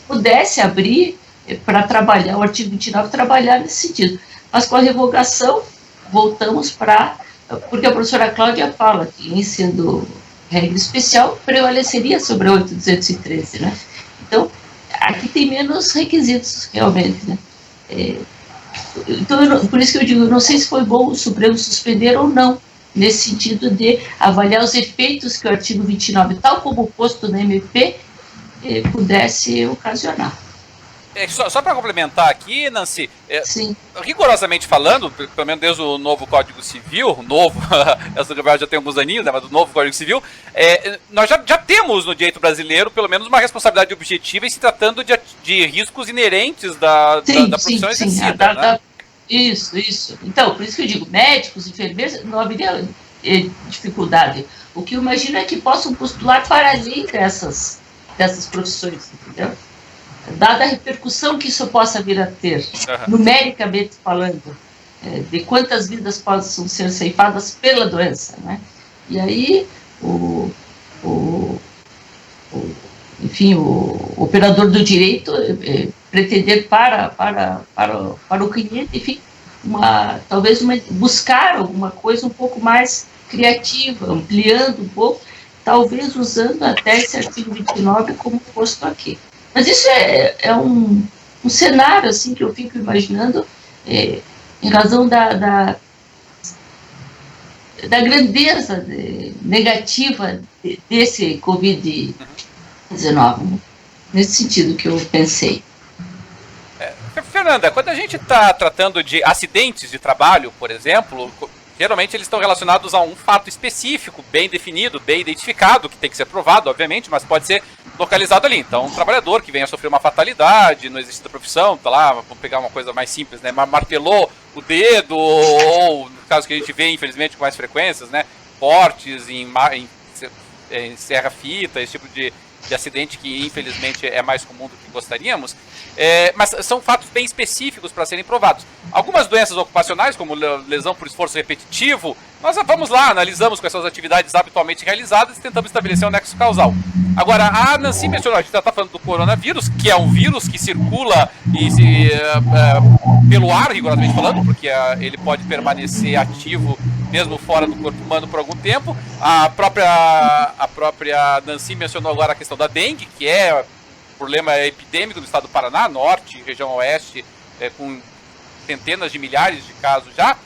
pudesse abrir para trabalhar, o artigo 29, trabalhar nesse sentido. Mas com a revogação, voltamos porque a professora Cláudia fala que, em sendo regra especial, prevaleceria sobre a 8.213, né? Então, aqui tem menos requisitos, realmente, né? Então, por isso que eu digo, eu não sei se foi bom o Supremo suspender ou não, nesse sentido de avaliar os efeitos que o artigo 29, tal como posto no MP, pudesse ocasionar. Só para complementar aqui, Nancy, Sim. Rigorosamente falando, pelo menos desde o novo Código Civil, essa verdade já tem alguns aninhos, né, mas do novo Código Civil, nós já temos no direito brasileiro, pelo menos, uma responsabilidade objetiva em se tratando de riscos inerentes da profissão exercida. Né? Isso. Então, por isso que eu digo, médicos, enfermeiros, não haveria dificuldade. O que eu imagino é que possam postular para além dessas profissões, entendeu? Dada a repercussão que isso possa vir a ter, numericamente falando, de quantas vidas possam ser ceifadas pela doença, né? E aí, enfim, o operador do direito pretender para o cliente, enfim, talvez buscar alguma coisa um pouco mais criativa, ampliando um pouco, talvez usando até esse artigo 29 como posto aqui. Mas isso é um cenário assim, que eu fico imaginando em razão da grandeza negativa desse Covid-19, né? Nesse sentido que eu pensei. Fernanda, quando a gente está tratando de acidentes de trabalho, por exemplo, geralmente eles estão relacionados a um fato específico, bem definido, bem identificado, que tem que ser provado, obviamente, mas pode ser localizado ali. Então, um trabalhador que venha a sofrer uma fatalidade no exercício da profissão, tá lá, vamos pegar uma coisa mais simples, né, martelou o dedo, ou, no caso que a gente vê, infelizmente, com mais frequências, né, cortes em serra-fita, esse tipo de acidente que, infelizmente, é mais comum do que gostaríamos, mas são fatos bem específicos para serem provados. Algumas doenças ocupacionais, como lesão por esforço repetitivo, nós vamos lá, analisamos com essas atividades habitualmente realizadas e tentamos estabelecer um nexo causal. Agora, a Nancy mencionou, a gente está falando do coronavírus, que é um vírus que circula pelo ar, rigorosamente falando, porque ele pode permanecer ativo mesmo fora do corpo humano por algum tempo. A própria Nancy mencionou agora a questão da dengue, que é problema epidêmico no estado do Paraná, norte, região oeste, com centenas de milhares de casos já.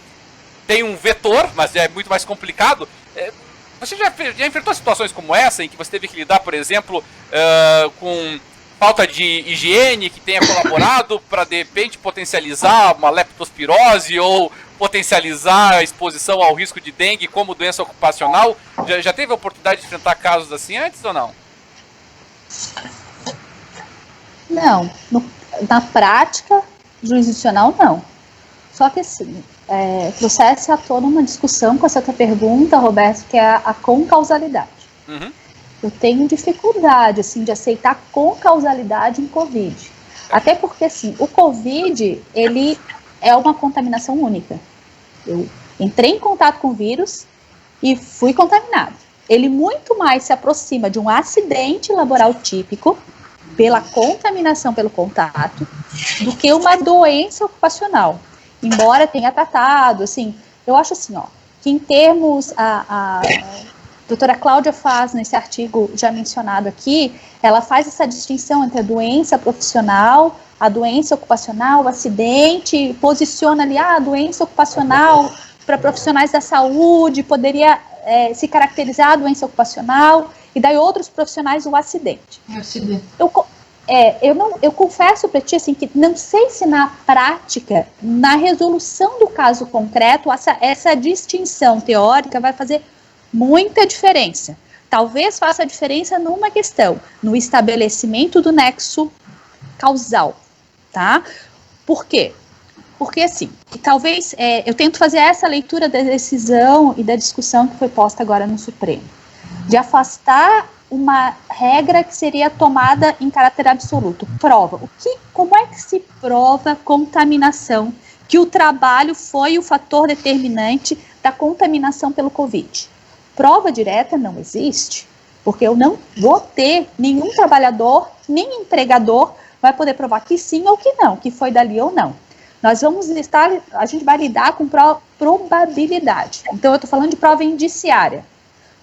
Tem um vetor, mas é muito mais complicado. Você já enfrentou situações como essa, em que você teve que lidar, por exemplo, com falta de higiene que tenha colaborado para, de repente, potencializar uma leptospirose ou potencializar a exposição ao risco de dengue como doença ocupacional? Já teve a oportunidade de enfrentar casos assim antes ou não? Não. Na prática jurisdicional, não. Só que assim, o processo é à tona uma discussão com essa tua pergunta, Roberto, que é a concausalidade. Uhum. Eu tenho dificuldade, assim, de aceitar concausalidade em Covid. Até porque, assim, o Covid, ele é uma contaminação única. Eu entrei em contato com o vírus e fui contaminado. Ele muito mais se aproxima de um acidente laboral típico, pela contaminação pelo contato, do que uma doença ocupacional. Embora tenha tratado, assim, eu acho assim, ó, que em termos, a doutora Cláudia faz, nesse artigo já mencionado aqui, ela faz essa distinção entre a doença profissional, a doença ocupacional, o acidente, posiciona ali, a doença ocupacional para profissionais da saúde, poderia se caracterizar a doença ocupacional, e daí outros profissionais o acidente. Eu confesso para ti, assim, que não sei se na prática, na resolução do caso concreto, essa distinção teórica vai fazer muita diferença. Talvez faça diferença numa questão, no estabelecimento do nexo causal, tá? Por quê? Porque, assim, talvez, eu tento fazer essa leitura da decisão e da discussão que foi posta agora no Supremo, de afastar uma regra que seria tomada em caráter absoluto. Prova. Como é que se prova contaminação, que o trabalho foi o fator determinante da contaminação pelo Covid? Prova direta não existe, porque eu não vou ter nenhum trabalhador, nem empregador vai poder provar que sim ou que não, que foi dali ou não. A gente vai lidar com probabilidade. Então eu estou falando de prova indiciária.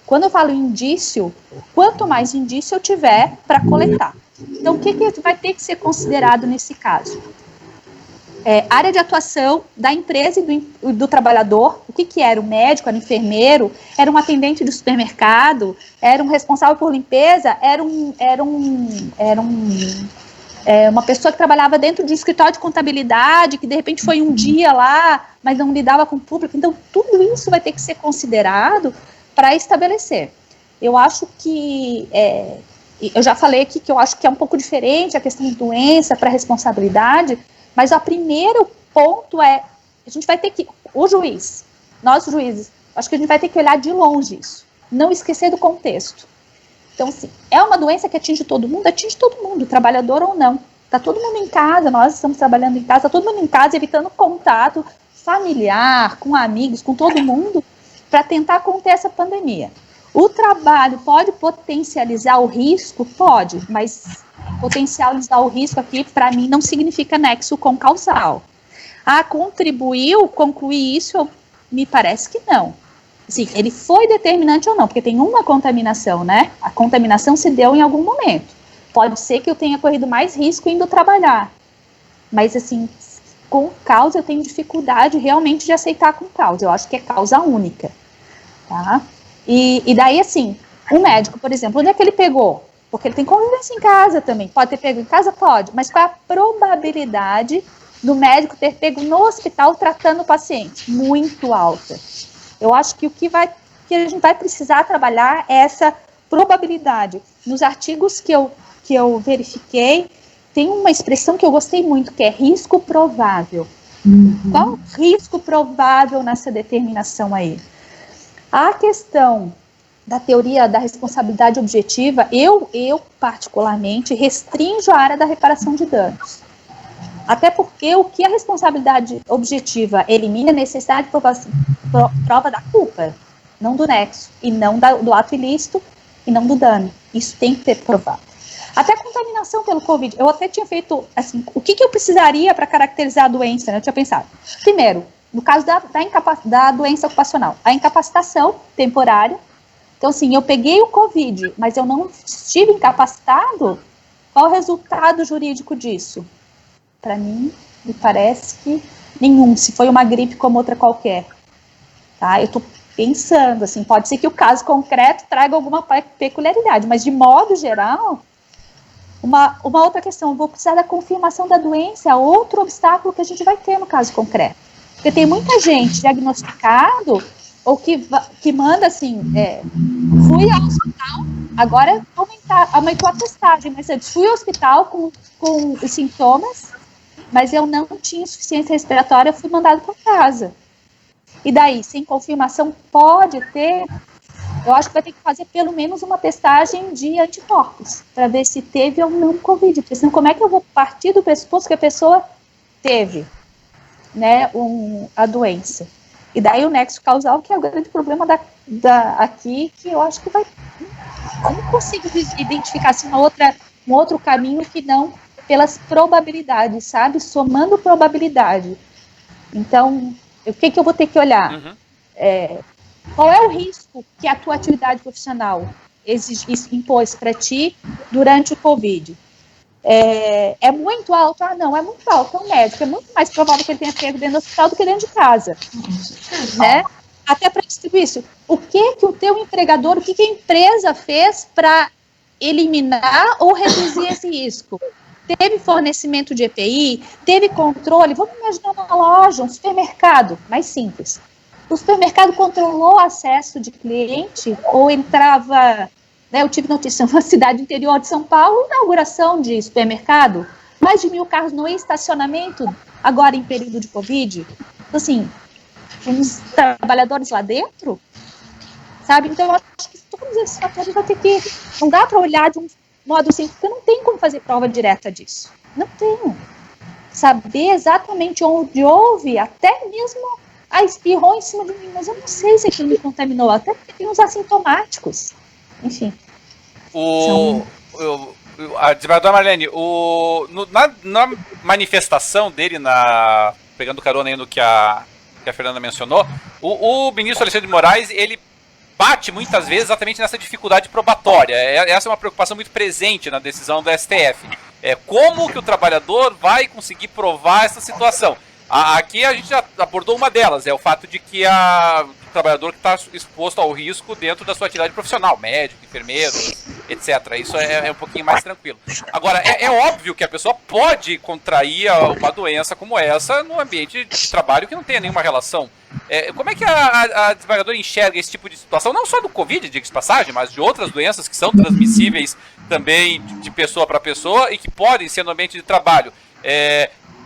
Quando eu falo indício, quanto mais indício eu tiver para coletar. Então, o que vai ter que ser considerado nesse caso? Área de atuação da empresa e do trabalhador. O que era? O médico, era o enfermeiro, era um atendente do supermercado, era um responsável por limpeza, era uma pessoa que trabalhava dentro de um escritório de contabilidade, que de repente foi um dia lá, mas não lidava com o público. Então, tudo isso vai ter que ser considerado para estabelecer. Eu acho que, eu já falei aqui que eu acho que é um pouco diferente a questão de doença para responsabilidade, mas o primeiro ponto a gente vai ter que, nós juízes, acho que a gente vai ter que olhar de longe isso, não esquecer do contexto. Então, assim, é uma doença que atinge todo mundo, trabalhador ou não. Está todo mundo em casa, nós estamos trabalhando em casa, está todo mundo em casa, evitando contato familiar, com amigos, com todo mundo, para tentar conter essa pandemia. O trabalho pode potencializar o risco? Pode, mas potencializar o risco aqui, para mim, não significa nexo com causal. Contribuiu, concluir isso, me parece que não. Assim, ele foi determinante ou não, porque tem uma contaminação, né? A contaminação se deu em algum momento. Pode ser que eu tenha corrido mais risco indo trabalhar, mas, assim, com causa eu tenho dificuldade realmente de aceitar com causa. Eu acho que é causa única, tá? E daí, assim, um médico, por exemplo, onde é que ele pegou? Porque ele tem convivência em casa também. Pode ter pego em casa? Pode. Mas qual é a probabilidade do médico ter pego no hospital tratando o paciente? Muito alta. Eu acho que que a gente vai precisar trabalhar é essa probabilidade. Nos artigos que eu verifiquei, tem uma expressão que eu gostei muito, que é risco provável. Qual o risco provável nessa determinação aí? A questão da teoria da responsabilidade objetiva, eu particularmente restringo a área da reparação de danos. Até porque o que a responsabilidade objetiva elimina é a necessidade de prova da culpa, não do nexo, e não do ato ilícito, e não do dano. Isso tem que ser provado. Até a contaminação pelo Covid, eu até tinha feito, assim, o que eu precisaria para caracterizar a doença, né? Eu tinha pensado, primeiro, no caso da doença ocupacional, a incapacitação temporária. Então, assim, eu peguei o Covid, mas eu não estive incapacitado, qual o resultado jurídico disso? Para mim, me parece que nenhum, se foi uma gripe como outra qualquer. Tá? Eu estou pensando, assim, pode ser que o caso concreto traga alguma peculiaridade, mas de modo geral, uma outra questão, eu vou precisar da confirmação da doença, outro obstáculo que a gente vai ter no caso concreto. Porque tem muita gente diagnosticado, ou que manda assim, fui ao hospital, agora aumentou a testagem, mas antes fui ao hospital com os sintomas, mas eu não tinha insuficiência respiratória, fui mandado para casa. E daí, sem confirmação, pode ter, eu acho que vai ter que fazer pelo menos uma testagem de anticorpos, para ver se teve ou não Covid, porque senão como é que eu vou partir do pressuposto que a pessoa teve, né, a doença? E daí o nexo causal, que é o grande problema aqui, que eu acho que vai... Eu não consigo identificar assim, um outro caminho que não pelas probabilidades, sabe? Somando probabilidade. Então, o que eu vou ter que olhar? Uhum. Qual é o risco que a tua atividade profissional impôs para ti durante o Covid? É muito alto? Ah, não, é muito alto. É um médico. É muito mais provável que ele tenha pego dentro do hospital do que dentro de casa. Né? Até para distribuir isso. O que o teu empregador, o que a empresa fez para eliminar ou reduzir esse risco? Teve fornecimento de EPI? Teve controle? Vamos imaginar uma loja, um supermercado, mais simples. O supermercado controlou o acesso de cliente ou entrava... Né, eu tive notícia numa cidade interior de São Paulo, inauguração de supermercado, mais de 1.000 carros no estacionamento, agora em período de Covid. Então, assim, uns trabalhadores lá dentro, sabe? Então, eu acho que todos esses fatores vai ter que... Não dá para olhar de um modo assim, porque não tem como fazer prova direta disso. Não tenho. Saber exatamente onde houve, até mesmo espirrou em cima de mim, mas eu não sei se aquilo me contaminou, até porque tem os assintomáticos. Enfim. A desembargadora Marlene, na manifestação dele, pegando carona aí no que a Fernanda mencionou, o ministro Alexandre de Moraes, ele bate muitas vezes exatamente nessa dificuldade probatória. Essa é uma preocupação muito presente na decisão do STF. Como que o trabalhador vai conseguir provar essa situação? Aqui a gente já abordou uma delas, é o fato de que o trabalhador que está exposto ao risco dentro da sua atividade profissional, médico, enfermeiro, etc. Isso é um pouquinho mais tranquilo. Agora, é óbvio que a pessoa pode contrair uma doença como essa no ambiente de trabalho que não tenha nenhuma relação. Como é que a desembargadora enxerga esse tipo de situação, não só do Covid, diga-se de passagem, mas de outras doenças que são transmissíveis também de pessoa para pessoa e que podem ser no ambiente de trabalho?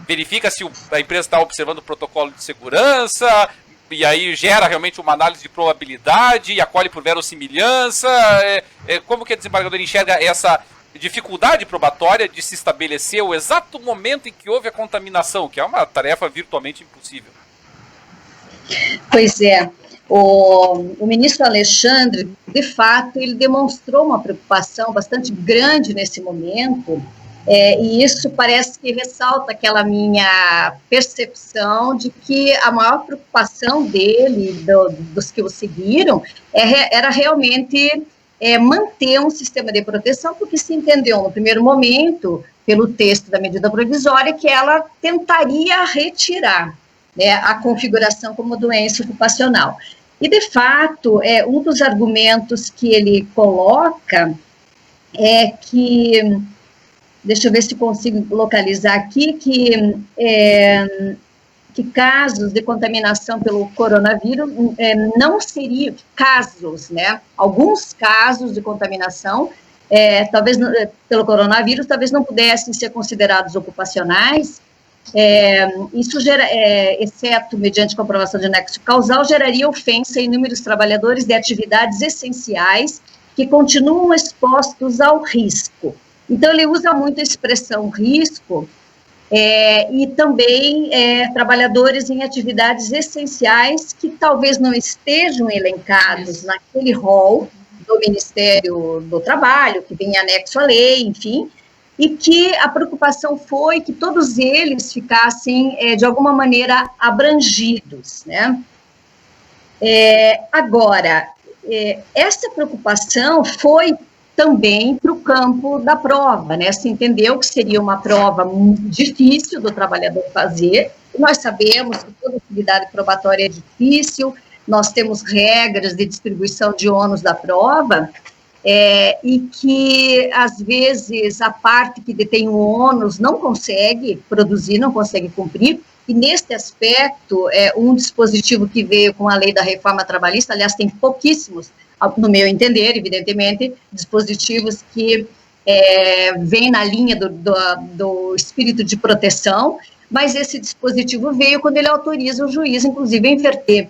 Verifica se a empresa está observando o protocolo de segurança, e aí gera realmente uma análise de probabilidade e acolhe por verossimilhança. Como que a desembargadora enxerga essa dificuldade probatória de se estabelecer o exato momento em que houve a contaminação, que é uma tarefa virtualmente impossível? Pois é, o ministro Alexandre, de fato, ele demonstrou uma preocupação bastante grande nesse momento, e isso parece que ressalta aquela minha percepção de que a maior preocupação dele, dos que o seguiram, era realmente manter um sistema de proteção, porque se entendeu no primeiro momento, pelo texto da medida provisória, que ela tentaria retirar, né, a configuração como doença ocupacional. E, de fato, um dos argumentos que ele coloca é que... Deixa eu ver se consigo localizar aqui, que casos de contaminação pelo coronavírus não seriam casos, né? Alguns casos de contaminação, talvez pelo coronavírus, talvez não pudessem ser considerados ocupacionais. Isso exceto mediante comprovação de nexo causal, geraria ofensa em inúmeros trabalhadores de atividades essenciais que continuam expostos ao risco. Então, ele usa muito a expressão risco e também trabalhadores em atividades essenciais que talvez não estejam elencados naquele rol do Ministério do Trabalho, que vem em anexo à lei, enfim, e que a preocupação foi que todos eles ficassem, de alguma maneira, abrangidos, né? Agora, essa preocupação foi também para o campo da prova, né? Se entendeu que seria uma prova muito difícil do trabalhador fazer. Nós sabemos que toda atividade probatória é difícil, nós temos regras de distribuição de ônus da prova, e que, às vezes, a parte que detém o ônus não consegue produzir, não consegue cumprir, e, neste aspecto, um dispositivo que veio com a lei da reforma trabalhista, aliás, tem pouquíssimos, no meu entender, evidentemente, dispositivos que vêm na linha do espírito de proteção, mas esse dispositivo veio quando ele autoriza o juiz, inclusive, a inverter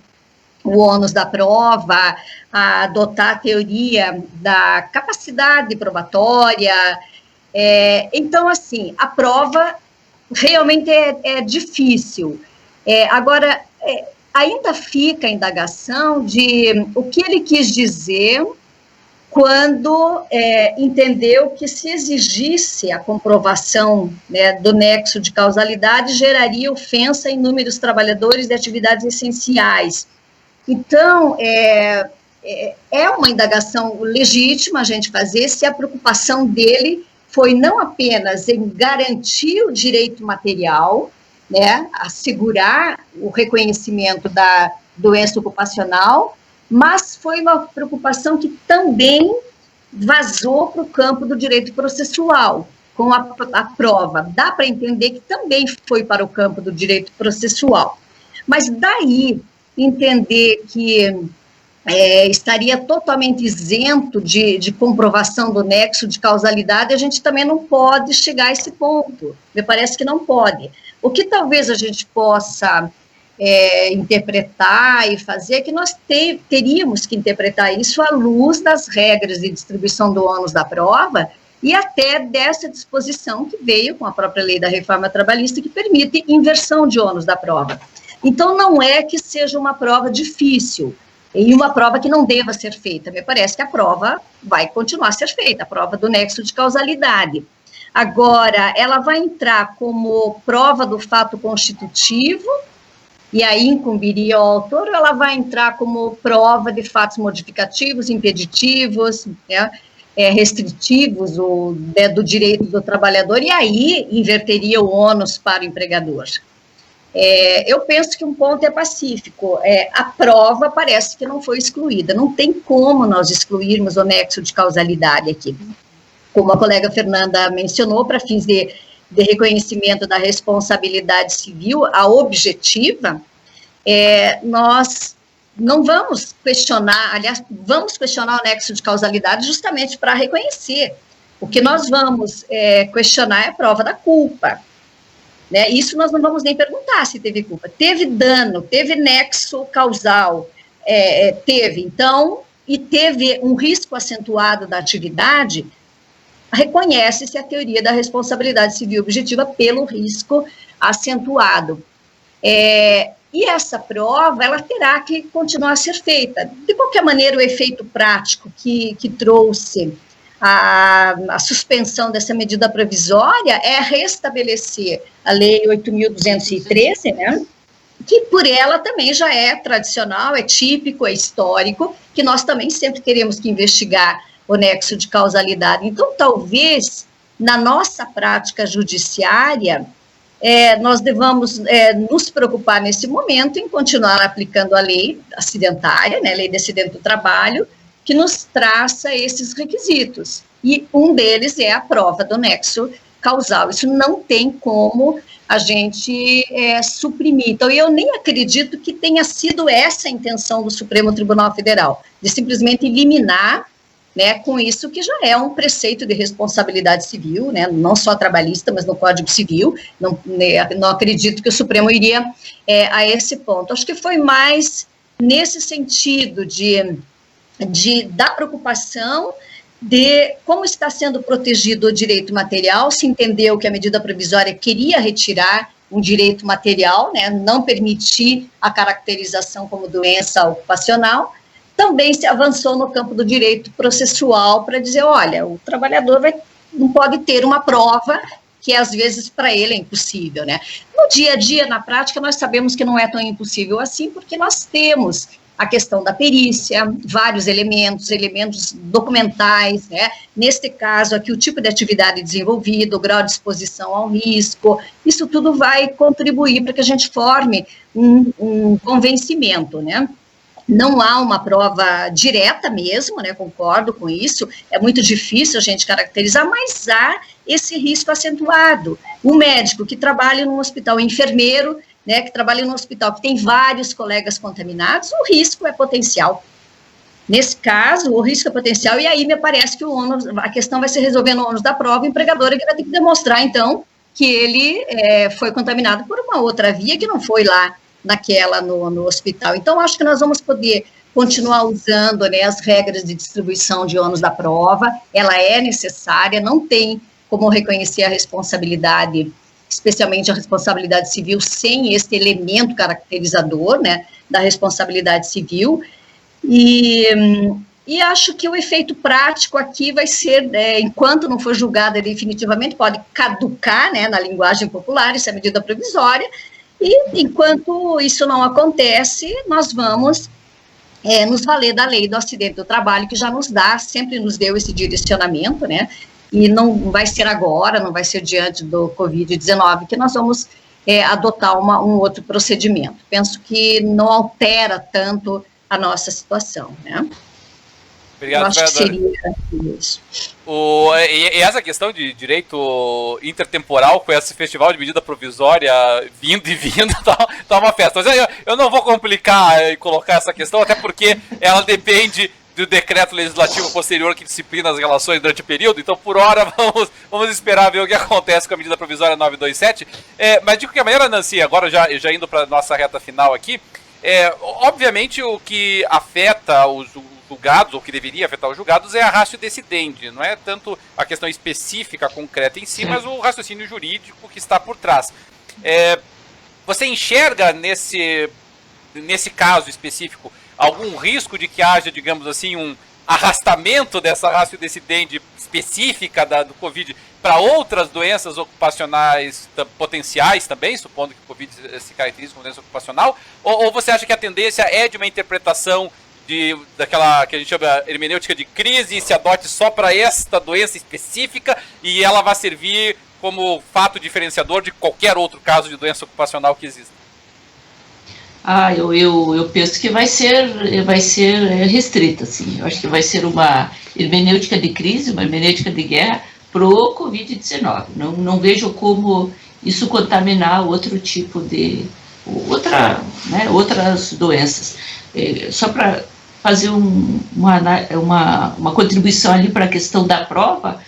o ônus da prova, a adotar a teoria da capacidade probatória. Então, assim, a prova realmente é difícil. Agora, ainda fica a indagação de o que ele quis dizer quando entendeu que, se exigisse a comprovação, né, do nexo de causalidade, geraria ofensa a inúmeros trabalhadores de atividades essenciais. Então, é uma indagação legítima a gente fazer se a preocupação dele foi não apenas em garantir o direito material, né, assegurar o reconhecimento da doença ocupacional, mas foi uma preocupação que também vazou para o campo do direito processual, com a prova. Dá para entender que também foi para o campo do direito processual. Mas daí entender que estaria totalmente isento de comprovação do nexo de causalidade, a gente também não pode chegar a esse ponto. Me parece que não pode. O que talvez a gente possa interpretar e fazer é que nós teríamos que interpretar isso à luz das regras de distribuição do ônus da prova e até dessa disposição que veio com a própria lei da reforma trabalhista, que permite inversão de ônus da prova. Então, não é que seja uma prova difícil e uma prova que não deva ser feita. Me parece que a prova vai continuar a ser feita, a prova do nexo de causalidade. Agora, ela vai entrar como prova do fato constitutivo, e aí incumbiria ao autor, ou ela vai entrar como prova de fatos modificativos, impeditivos, né, restritivos do direito do trabalhador, e aí inverteria o ônus para o empregador. Eu penso que um ponto é pacífico, a prova parece que não foi excluída, não tem como nós excluirmos o nexo de causalidade aqui. Como a colega Fernanda mencionou, para fins de reconhecimento da responsabilidade civil, a objetiva, nós não vamos questionar, aliás, vamos questionar o nexo de causalidade justamente para reconhecer. O que nós vamos questionar é a prova da culpa. Né? Isso nós não vamos nem perguntar se teve culpa. Teve dano, teve nexo causal, teve, então, e teve um risco acentuado da atividade, reconhece-se a teoria da responsabilidade civil objetiva pelo risco acentuado. E essa prova, ela terá que continuar a ser feita. De qualquer maneira, o efeito prático que trouxe a suspensão dessa medida provisória é restabelecer a Lei 8.213, né, que por ela também já é tradicional, é típico, é histórico, que nós também sempre teremos que investigar o nexo de causalidade. Então, talvez, na nossa prática judiciária, nós devamos nos preocupar nesse momento em continuar aplicando a lei acidentária, né, a lei de acidente do trabalho, que nos traça esses requisitos. E um deles é a prova do nexo causal. Isso não tem como a gente suprimir. Então, eu nem acredito que tenha sido essa a intenção do Supremo Tribunal Federal, de simplesmente eliminar, né, com isso que já é um preceito de responsabilidade civil, né, não só trabalhista, mas no Código Civil. Não acredito que o Supremo iria a esse ponto. Acho que foi mais nesse sentido da preocupação de como está sendo protegido o direito material. Se entendeu que a medida provisória queria retirar um direito material, né, não permitir a caracterização como doença ocupacional. Também se avançou no campo do direito processual para dizer, olha, o trabalhador vai não pode ter uma prova que às vezes para ele é impossível, né? No dia a dia, na prática, nós sabemos que não é tão impossível assim, porque nós temos a questão da perícia, vários elementos documentais, né? Neste caso aqui, o tipo de atividade desenvolvida, o grau de exposição ao risco, isso tudo vai contribuir para que a gente forme um convencimento, né? Não há uma prova direta mesmo, né? Concordo com isso, é muito difícil a gente caracterizar, mas há esse risco acentuado. O médico que trabalha num hospital, enfermeiro, né, que trabalha num hospital que tem vários colegas contaminados, o risco é potencial. Nesse caso, o risco é potencial, e aí me parece que a questão vai se resolver no ônus da prova, o empregador que vai ter que demonstrar, então, que ele foi contaminado por uma outra via que não foi lá no hospital. Então, acho que nós vamos poder continuar usando, né, as regras de distribuição de ônus da prova, ela é necessária, não tem como reconhecer a responsabilidade, especialmente a responsabilidade civil, sem esse elemento caracterizador, né, da responsabilidade civil, e acho que o efeito prático aqui vai ser, enquanto não for julgada definitivamente, pode caducar, né, na linguagem popular, isso é medida provisória, e enquanto isso não acontece, nós vamos nos valer da lei do acidente do trabalho, que já sempre nos deu esse direcionamento, né, e não vai ser agora, não vai ser diante do Covid-19 que nós vamos adotar um outro procedimento. Penso que não altera tanto a nossa situação, né? Obrigado, eu acho que seria isso. E essa questão de direito intertemporal com esse festival de medida provisória vindo e vindo, tá uma festa. Mas eu não vou complicar e colocar essa questão, até porque ela depende do decreto legislativo posterior que disciplina as relações durante o período, então por hora vamos esperar ver o que acontece com a medida provisória 927. Mas de qualquer maneira, Nancy, agora já indo para a nossa reta final aqui, obviamente o que afeta os julgados, ou que deveria afetar os julgados, é a ratio decidendi, não é tanto a questão específica, concreta em si, mas o raciocínio jurídico que está por trás. Você enxerga nesse caso específico algum risco de que haja, digamos assim, um arrastamento dessa ratio decidendi específica do Covid para outras doenças ocupacionais potenciais também, supondo que o Covid se caracteriza como doença ocupacional, ou você acha que a tendência é de uma interpretação daquela que a gente chama hermenêutica de crise, e se adote só para esta doença específica e ela vai servir como fato diferenciador de qualquer outro caso de doença ocupacional que exista? Eu penso que vai ser restrita, assim. Eu acho que vai ser uma hermenêutica de crise, uma hermenêutica de guerra pro Covid-19. Não vejo como isso contaminar outro tipo de outras doenças. Só para fazer uma contribuição ali para a questão da prova,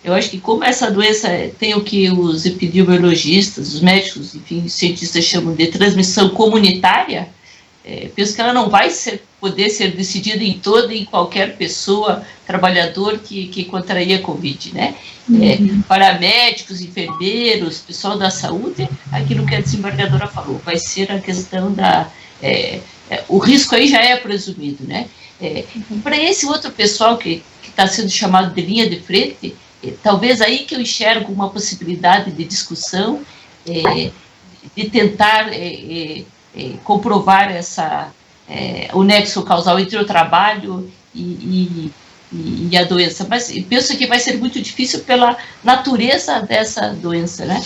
eu acho que como essa doença tem o que os epidemiologistas, os médicos, enfim, os cientistas chamam de transmissão comunitária, penso que ela não vai poder ser decidida em qualquer pessoa, trabalhador que contraía Covid, né? Paramédicos, enfermeiros, pessoal da saúde, aquilo que a desembargadora falou, vai ser a questão o risco aí já é presumido, né? Para esse outro pessoal que está sendo chamado de linha de frente, talvez aí que eu enxergo uma possibilidade de discussão, de tentar comprovar o nexo causal entre o trabalho e a doença, mas penso que vai ser muito difícil pela natureza dessa doença, né?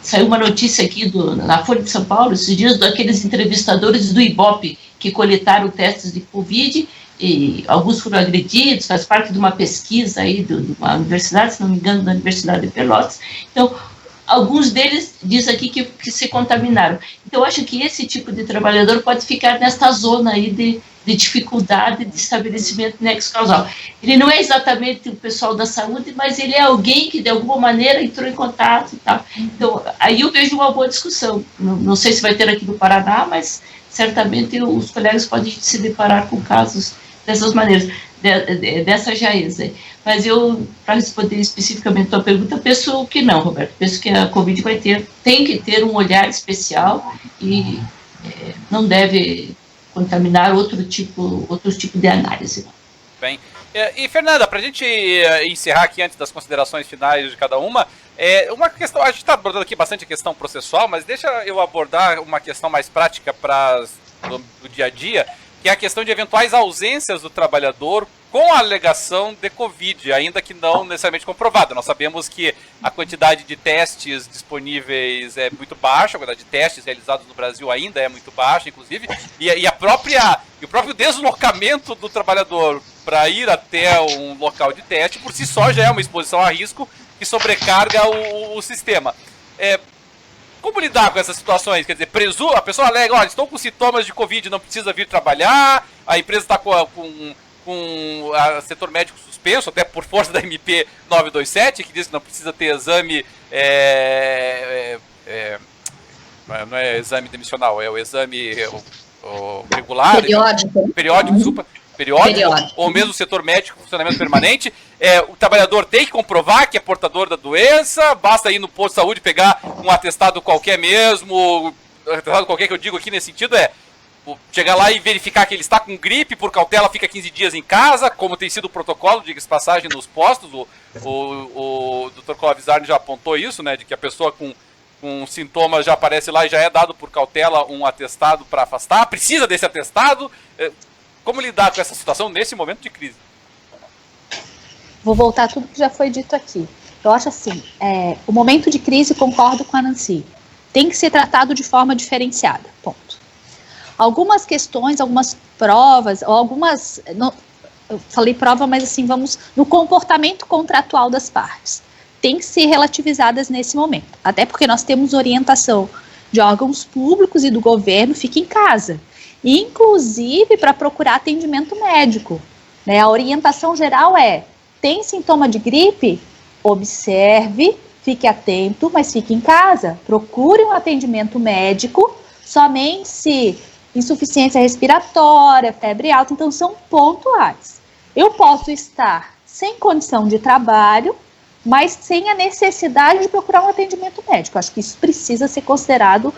Saiu uma notícia aqui na Folha de São Paulo, esses dias, daqueles entrevistadores do Ibope que coletaram testes de Covid, e alguns foram agredidos, faz parte de uma pesquisa aí de uma universidade, se não me engano, da Universidade de Pelotas. Então, alguns deles dizem aqui que se contaminaram. Então, eu acho que esse tipo de trabalhador pode ficar nesta zona aí de dificuldade de estabelecimento nexo causal. Ele não é exatamente o pessoal da saúde, mas ele é alguém que, de alguma maneira, entrou em contato e tal. Então, aí eu vejo uma boa discussão. Não sei se vai ter aqui no Paraná, mas certamente os colegas podem se deparar com casos dessas maneiras, dessa jaeza. Mas eu, para responder especificamente a tua pergunta, penso que não, Roberto. Penso que a Covid tem que ter um olhar especial e não deve contaminar outro tipo de análise. Bem. E Fernanda, para a gente encerrar aqui antes das considerações finais de cada uma questão, a gente está abordando aqui bastante a questão processual, mas deixa eu abordar uma questão mais prática do dia a dia, que é a questão de eventuais ausências do trabalhador com a alegação de Covid, ainda que não necessariamente comprovada. Nós sabemos que a quantidade de testes disponíveis é muito baixa, a quantidade de testes realizados no Brasil ainda é muito baixa, inclusive, e o próprio deslocamento do trabalhador para ir até um local de teste, por si só já é uma exposição a risco que sobrecarga o sistema. Como lidar com essas situações? Quer dizer, a pessoa alega, olha, estou com sintomas de Covid, não precisa vir trabalhar, a empresa está com o setor médico suspenso, até por força da MP 927, que diz que não precisa ter exame, não é exame demissional, é o exame regular. Periódico, ou mesmo o setor médico, funcionamento permanente. O trabalhador tem que comprovar que é portador da doença, basta ir no posto de saúde pegar um atestado qualquer mesmo, atestado qualquer que eu digo aqui nesse sentido chegar lá e verificar que ele está com gripe, por cautela fica 15 dias em casa, como tem sido o protocolo, diga-se passagem, nos postos, o Dr. Colavizarni já apontou isso, né, de que a pessoa com sintomas já aparece lá e já é dado por cautela um atestado para afastar, precisa desse atestado. Como lidar com essa situação nesse momento de crise? Vou voltar a tudo que já foi dito aqui. Eu acho assim, o momento de crise, concordo com a Nancy, tem que ser tratado de forma diferenciada, ponto. Algumas questões, algumas provas, ou algumas, eu falei prova, mas assim, vamos no comportamento contratual das partes, tem que ser relativizadas nesse momento, até porque nós temos orientação de órgãos públicos e do governo, fique em casa, inclusive para procurar atendimento médico, né? A orientação geral tem sintoma de gripe? Observe, fique atento, mas fique em casa, procure um atendimento médico, somente se insuficiência respiratória, febre alta, então são pontuais. Eu posso estar sem condição de trabalho, mas sem a necessidade de procurar um atendimento médico. Acho que isso precisa ser considerado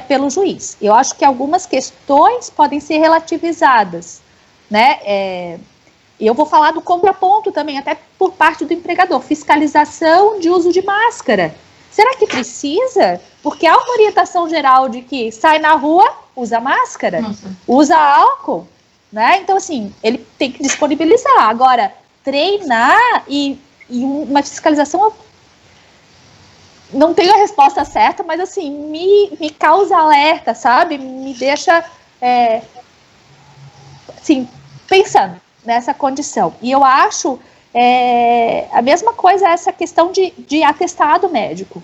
pelo juiz. Eu acho que algumas questões podem ser relativizadas, né? E eu vou falar do contraponto também, até por parte do empregador, fiscalização de uso de máscara. Será que precisa? Porque há uma orientação geral de que sai na rua, usa máscara, usa álcool, né? Então, assim, ele tem que disponibilizar. Agora, treinar e uma fiscalização, eu não tenho a resposta certa, mas, assim, me causa alerta, sabe? Me deixa, assim, pensando nessa condição. E eu acho a mesma coisa essa questão de atestado médico.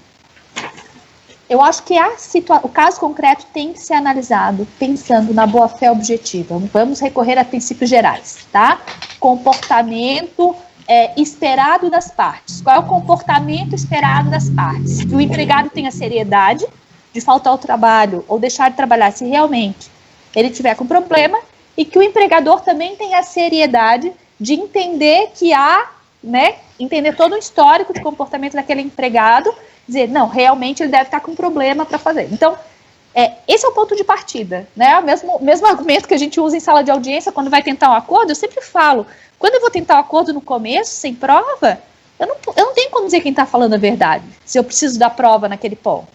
Eu acho que o caso concreto tem que ser analisado pensando na boa-fé objetiva. Vamos recorrer a princípios gerais, tá? Comportamento esperado das partes. Qual é o comportamento esperado das partes? Que o empregado tenha seriedade de faltar ao trabalho ou deixar de trabalhar se realmente ele tiver com problema, e que o empregador também tenha a seriedade de entender que entender todo o histórico de comportamento daquele empregado, dizer, não, realmente ele deve estar com problema para fazer. Então, esse é o ponto de partida, né? O mesmo argumento que a gente usa em sala de audiência quando vai tentar um acordo, eu sempre falo, quando eu vou tentar um acordo no começo, sem prova, eu não tenho como dizer quem está falando a verdade, se eu preciso da prova naquele ponto.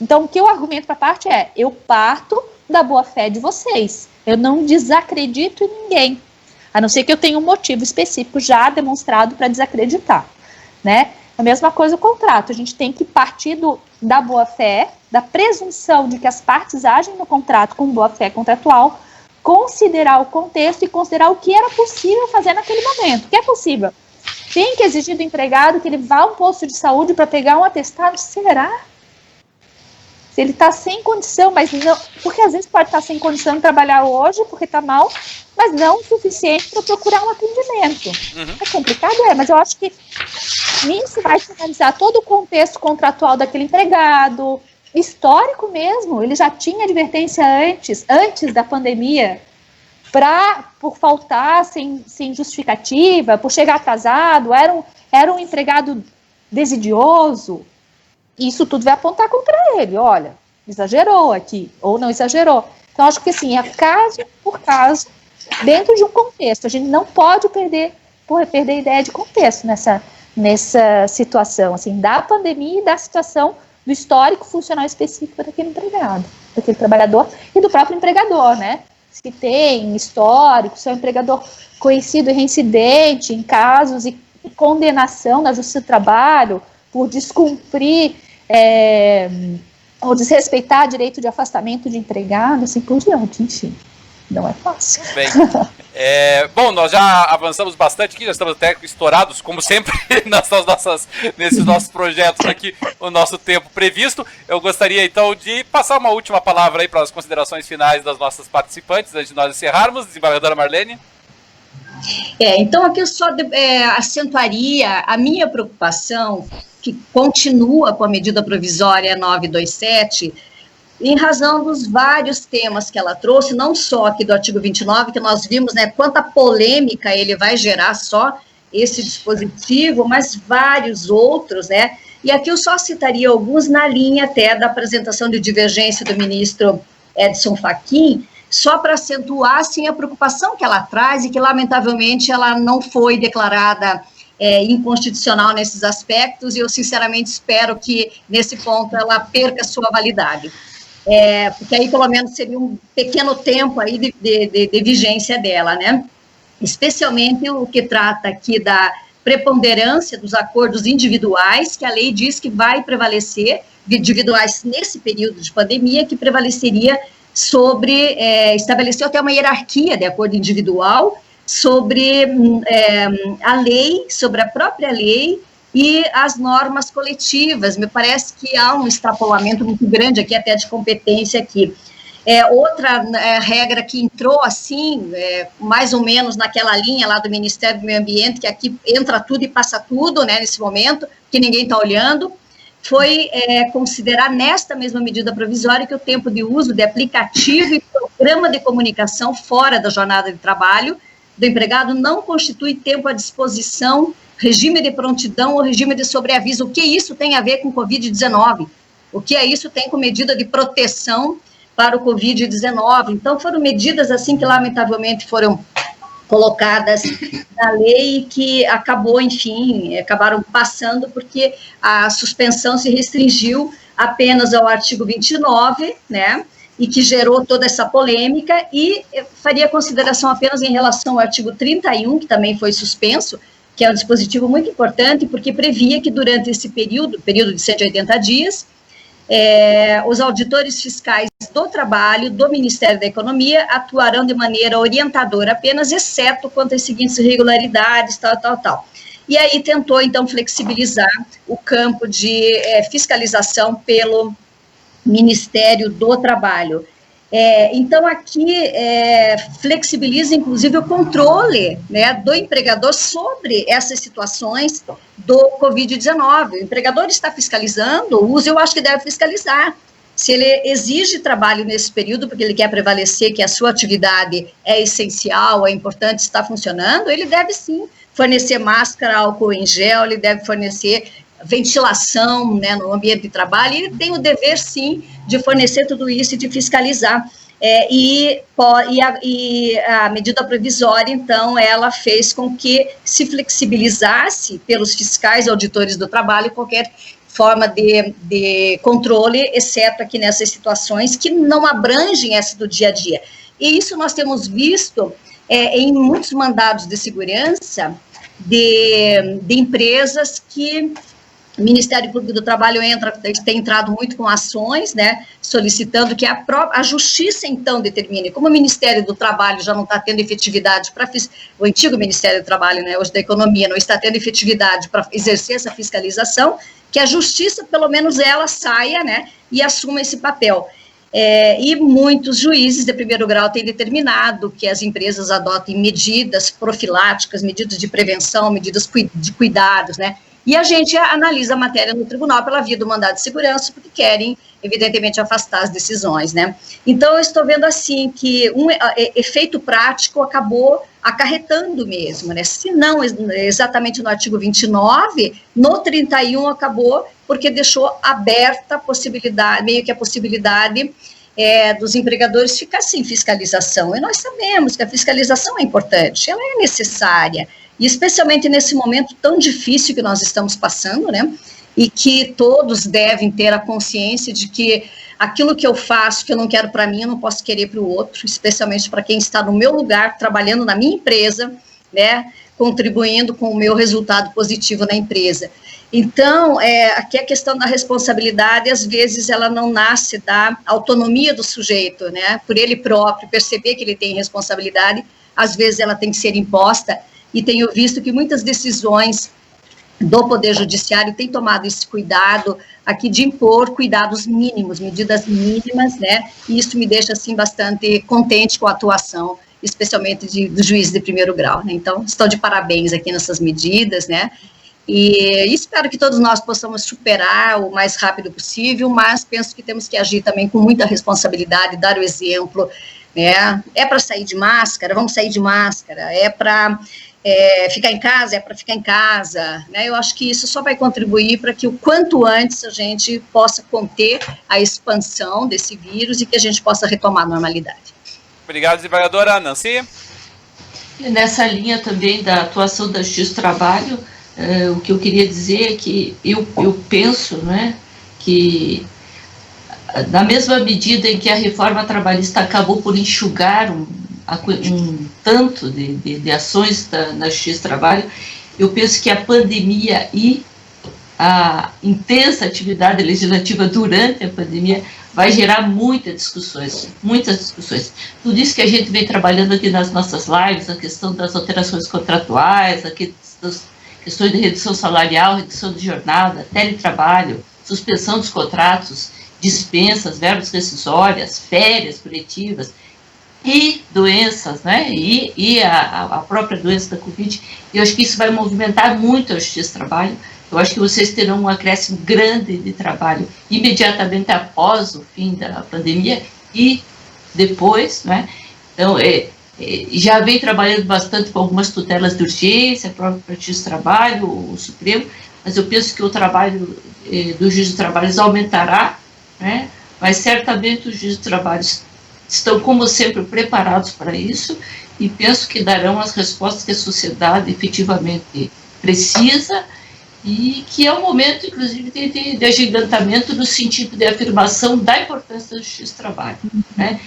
Então, o que eu argumento para a parte eu parto da boa-fé de vocês, eu não desacredito em ninguém, a não ser que eu tenha um motivo específico já demonstrado para desacreditar, né? A mesma coisa o contrato, a gente tem que partir da boa-fé, da presunção de que as partes agem no contrato com boa-fé contratual, considerar o contexto e considerar o que era possível fazer naquele momento. O que é possível? Tem que exigir do empregado que ele vá a um posto de saúde para pegar um atestado? Será? Se ele está sem condição, mas não... Porque às vezes pode estar sem condição de trabalhar hoje, porque está mal, mas não o suficiente para procurar um atendimento. É complicado, mas eu acho que nisso vai se analisar todo o contexto contratual daquele empregado, histórico mesmo, ele já tinha advertência antes da pandemia, por faltar sem justificativa, por chegar atrasado, era um empregado desidioso. Isso tudo vai apontar contra ele, olha, exagerou aqui, ou não exagerou. Então, acho que assim, é caso por caso, dentro de um contexto. A gente não pode perder a ideia de contexto nessa situação, assim, da pandemia e da situação do histórico funcional específico daquele empregado, daquele trabalhador e do próprio empregador, né? Se tem histórico, se é um empregador conhecido e reincidente em casos e condenação na Justiça do Trabalho por descumprir ou desrespeitar direito de afastamento de empregado, assim por diante, enfim. Não é fácil. Bem, bom, nós já avançamos bastante aqui, já estamos até estourados, como sempre, nesses nossos projetos aqui, o nosso tempo previsto. Eu gostaria, então, de passar uma última palavra aí para as considerações finais das nossas participantes, antes de nós encerrarmos. Desembargadora Marlene. Então, aqui eu só acentuaria a minha preocupação, que continua com a medida provisória 927, em razão dos vários temas que ela trouxe, não só aqui do artigo 29, que nós vimos, né, quanta polêmica ele vai gerar só esse dispositivo, mas vários outros, né, e aqui eu só citaria alguns na linha até da apresentação de divergência do ministro Edson Fachin, só para acentuar, assim, a preocupação que ela traz e que, lamentavelmente, ela não foi declarada inconstitucional nesses aspectos, e eu, sinceramente, espero que, nesse ponto, ela perca sua validade. Porque aí, pelo menos, seria um pequeno tempo aí de vigência dela, né? Especialmente o que trata aqui da preponderância dos acordos individuais, que a lei diz que vai prevalecer, individuais nesse período de pandemia, que prevaleceria sobre, estabeleceu até uma hierarquia de acordo individual sobre a lei, sobre a própria lei e as normas coletivas. Me parece que há um extrapolamento muito grande aqui, até de competência aqui. Outra regra que entrou assim, mais ou menos naquela linha lá do Ministério do Meio Ambiente, que aqui entra tudo e passa tudo, né, nesse momento, que ninguém está olhando, foi considerar nesta mesma medida provisória que o tempo de uso de aplicativo e programa de comunicação fora da jornada de trabalho do empregado não constitui tempo à disposição, regime de prontidão ou regime de sobreaviso. O que isso tem a ver com Covid-19? O que isso tem com medida de proteção para o Covid-19? Então, foram medidas assim que, lamentavelmente, foram colocadas na lei que acabou, enfim, acabaram passando porque a suspensão se restringiu apenas ao artigo 29, né, e que gerou toda essa polêmica, e faria consideração apenas em relação ao artigo 31, que também foi suspenso, que é um dispositivo muito importante, porque previa que durante esse período de 180 dias, os auditores fiscais do trabalho, do Ministério da Economia, atuarão de maneira orientadora apenas, exceto quanto às seguintes irregularidades, tal. E aí tentou, então, flexibilizar o campo de fiscalização pelo Ministério do Trabalho. Então, aqui flexibiliza, inclusive, o controle, né, do empregador sobre essas situações do Covid-19. O empregador está fiscalizando, o uso eu acho que deve fiscalizar. Se ele exige trabalho nesse período, porque ele quer prevalecer que a sua atividade é essencial, é importante, está funcionando, ele deve sim fornecer máscara, álcool em gel, ele deve fornecer ventilação, né, no ambiente de trabalho, e ele tem o dever, sim, de fornecer tudo isso e de fiscalizar. E a medida provisória, então, ela fez com que se flexibilizasse pelos fiscais auditores do trabalho qualquer forma de controle, exceto aqui nessas situações que não abrangem essa do dia a dia. E isso nós temos visto em muitos mandados de segurança de empresas que o Ministério Público do Trabalho tem entrado muito com ações, né, solicitando que a Justiça, então, determine, como o Ministério do Trabalho já não está tendo efetividade o antigo Ministério do Trabalho, né, hoje da Economia, não está tendo efetividade para exercer essa fiscalização, que a Justiça, pelo menos ela, saia, né, e assuma esse papel. E muitos juízes de primeiro grau têm determinado que as empresas adotem medidas profiláticas, medidas de prevenção, medidas de cuidados, né, e a gente analisa a matéria no tribunal pela via do mandado de segurança, porque querem, evidentemente, afastar as decisões, né. Então, eu estou vendo, assim, que um efeito prático acabou acarretando mesmo, né, se não exatamente no artigo 29, no 31 acabou, porque deixou aberta a possibilidade, meio que a possibilidade dos empregadores ficar sem fiscalização. E nós sabemos que a fiscalização é importante, ela é necessária, e especialmente nesse momento tão difícil que nós estamos passando, né? E que todos devem ter a consciência de que aquilo que eu faço, que eu não quero para mim, eu não posso querer para o outro, especialmente para quem está no meu lugar, trabalhando na minha empresa, né? Contribuindo com o meu resultado positivo na empresa. Então, aqui a questão da responsabilidade, às vezes, ela não nasce da autonomia do sujeito, né? Por ele próprio, perceber que ele tem responsabilidade, às vezes ela tem que ser imposta, e tenho visto que muitas decisões do Poder Judiciário têm tomado esse cuidado aqui de impor cuidados mínimos, medidas mínimas, né? E isso me deixa, assim, bastante contente com a atuação, especialmente do juiz de primeiro grau, né? Então, estou de parabéns aqui nessas medidas, né? E espero que todos nós possamos superar o mais rápido possível, mas penso que temos que agir também com muita responsabilidade, dar o exemplo, né? É para sair de máscara, vamos sair de máscara, é para ficar em casa, é para ficar em casa, né? Eu acho que isso só vai contribuir para que o quanto antes a gente possa conter a expansão desse vírus e que a gente possa retomar a normalidade. Obrigado, desembargadora. Nancy? E nessa linha também da atuação da Justiça do Trabalho, o que eu queria dizer é que eu penso, né, que na mesma medida em que a reforma trabalhista acabou por enxugar um tanto de ações na Justiça do Trabalho, eu penso que a pandemia e a intensa atividade legislativa durante a pandemia vai gerar muitas discussões. Tudo isso que a gente vem trabalhando aqui nas nossas lives, a questão das alterações contratuais, a questões de redução salarial, redução de jornada, teletrabalho, suspensão dos contratos, dispensas, verbas rescisórias, férias coletivas e doenças, né? E a própria doença da Covid. Eu acho que isso vai movimentar muito a Justiça do Trabalho. Eu acho que vocês terão um acréscimo grande de trabalho imediatamente após o fim da pandemia e depois, né? Então, já vem trabalhando bastante com algumas tutelas de urgência, a própria Justiça do Trabalho, o Supremo, mas eu penso que o trabalho do Juiz do Trabalho aumentará, né? Mas certamente os juízes do trabalho estão, como sempre, preparados para isso e penso que darão as respostas que a sociedade efetivamente precisa e que é um momento, inclusive, de agigantamento no sentido de afirmação da importância da Justiça do Trabalho, né?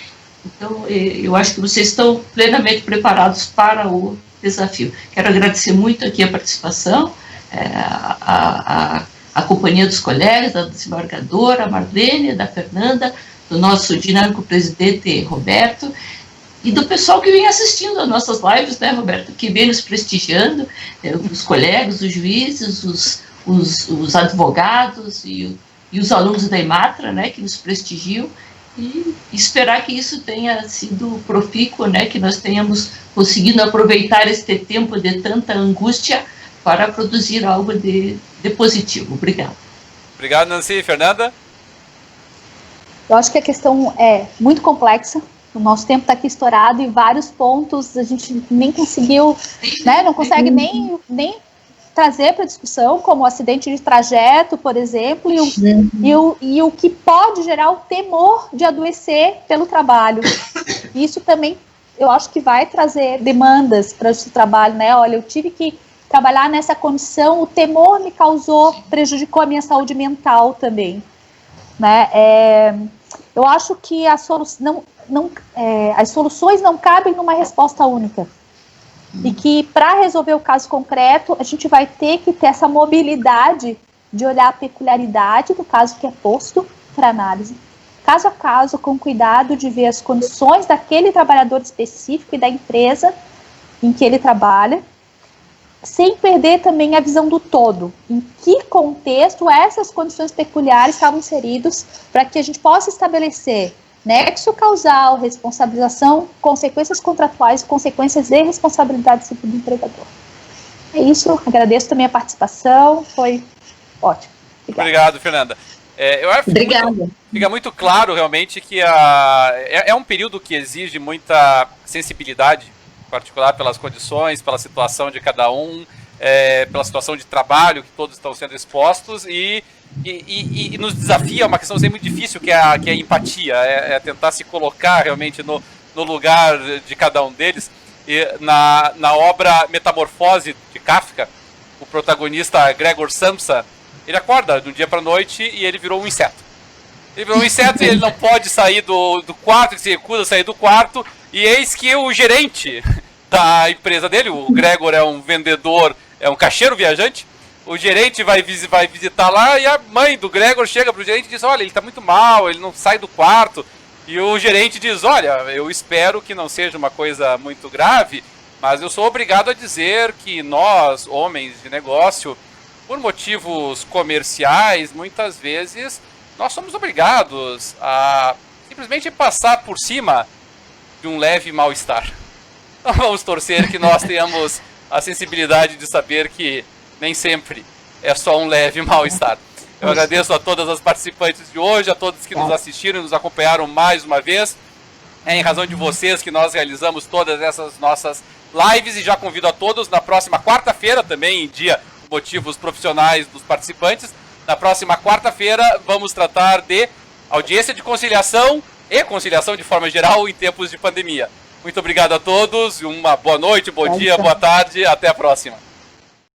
Então, eu acho que vocês estão plenamente preparados para o desafio. Quero agradecer muito aqui a participação, a companhia dos colegas, da desembargadora Marlene, da Fernanda, do nosso dinâmico presidente Roberto, e do pessoal que vem assistindo às nossas lives, né, Roberto, que vem nos prestigiando, os colegas, os juízes, os advogados e os alunos da Imatra, né, que nos prestigiam, e esperar que isso tenha sido profícuo, né, que nós tenhamos conseguido aproveitar este tempo de tanta angústia para produzir algo de positivo. Obrigada. Obrigado, Nancy. Fernanda? Eu acho que a questão é muito complexa. O nosso tempo está aqui estourado e vários pontos a gente nem conseguiu, né, não consegue nem trazer para discussão, como o acidente de trajeto, por exemplo, e o que pode gerar o temor de adoecer pelo trabalho. Isso também, eu acho que vai trazer demandas para esse trabalho, né? Olha, eu tive que trabalhar nessa condição, o temor me causou, prejudicou a minha saúde mental também, né? Eu acho que as soluções não cabem numa resposta única. E que, para resolver o caso concreto, a gente vai ter que ter essa mobilidade de olhar a peculiaridade do caso que é posto para análise, caso a caso, com cuidado de ver as condições daquele trabalhador específico e da empresa em que ele trabalha, sem perder também a visão do todo, em que contexto essas condições peculiares estavam inseridos, para que a gente possa estabelecer nexo causal, responsabilização, consequências contratuais, consequências de responsabilidade civil do empregador. É isso, agradeço também a participação, foi ótimo. Obrigado, Fernanda. Eu acho que fica muito claro realmente que é um período que exige muita sensibilidade, em particular pelas condições, pela situação de cada um, pela situação de trabalho que todos estão sendo expostos, e nos desafia uma questão muito difícil, que é a empatia, é tentar se colocar realmente no lugar de cada um deles. E na obra Metamorfose de Kafka, o protagonista Gregor Samsa, ele acorda de um dia para a noite e ele virou um inseto. Ele virou um inseto e ele não pode sair do quarto, ele se recusa a sair do quarto, e eis que o gerente da empresa dele, o Gregor é um vendedor, é um caixeiro viajante, o gerente vai visitar lá, e a mãe do Gregor chega pro gerente e diz: olha, ele tá muito mal, ele não sai do quarto. E o gerente diz: olha, eu espero que não seja uma coisa muito grave, mas eu sou obrigado a dizer que nós, homens de negócio, por motivos comerciais, muitas vezes, nós somos obrigados a simplesmente passar por cima de um leve mal-estar. Então vamos torcer que nós tenhamos a sensibilidade de saber que nem sempre é só um leve mal-estar. Eu agradeço a todas as participantes de hoje, a todos que nos assistiram e nos acompanharam mais uma vez. É em razão de vocês que nós realizamos todas essas nossas lives, e já convido a todos na próxima quarta-feira, também em dia motivos profissionais dos participantes. Na próxima quarta-feira vamos tratar de audiência de conciliação e conciliação de forma geral em tempos de pandemia. Muito obrigado a todos, uma boa noite, bom dia, boa tarde, até a próxima.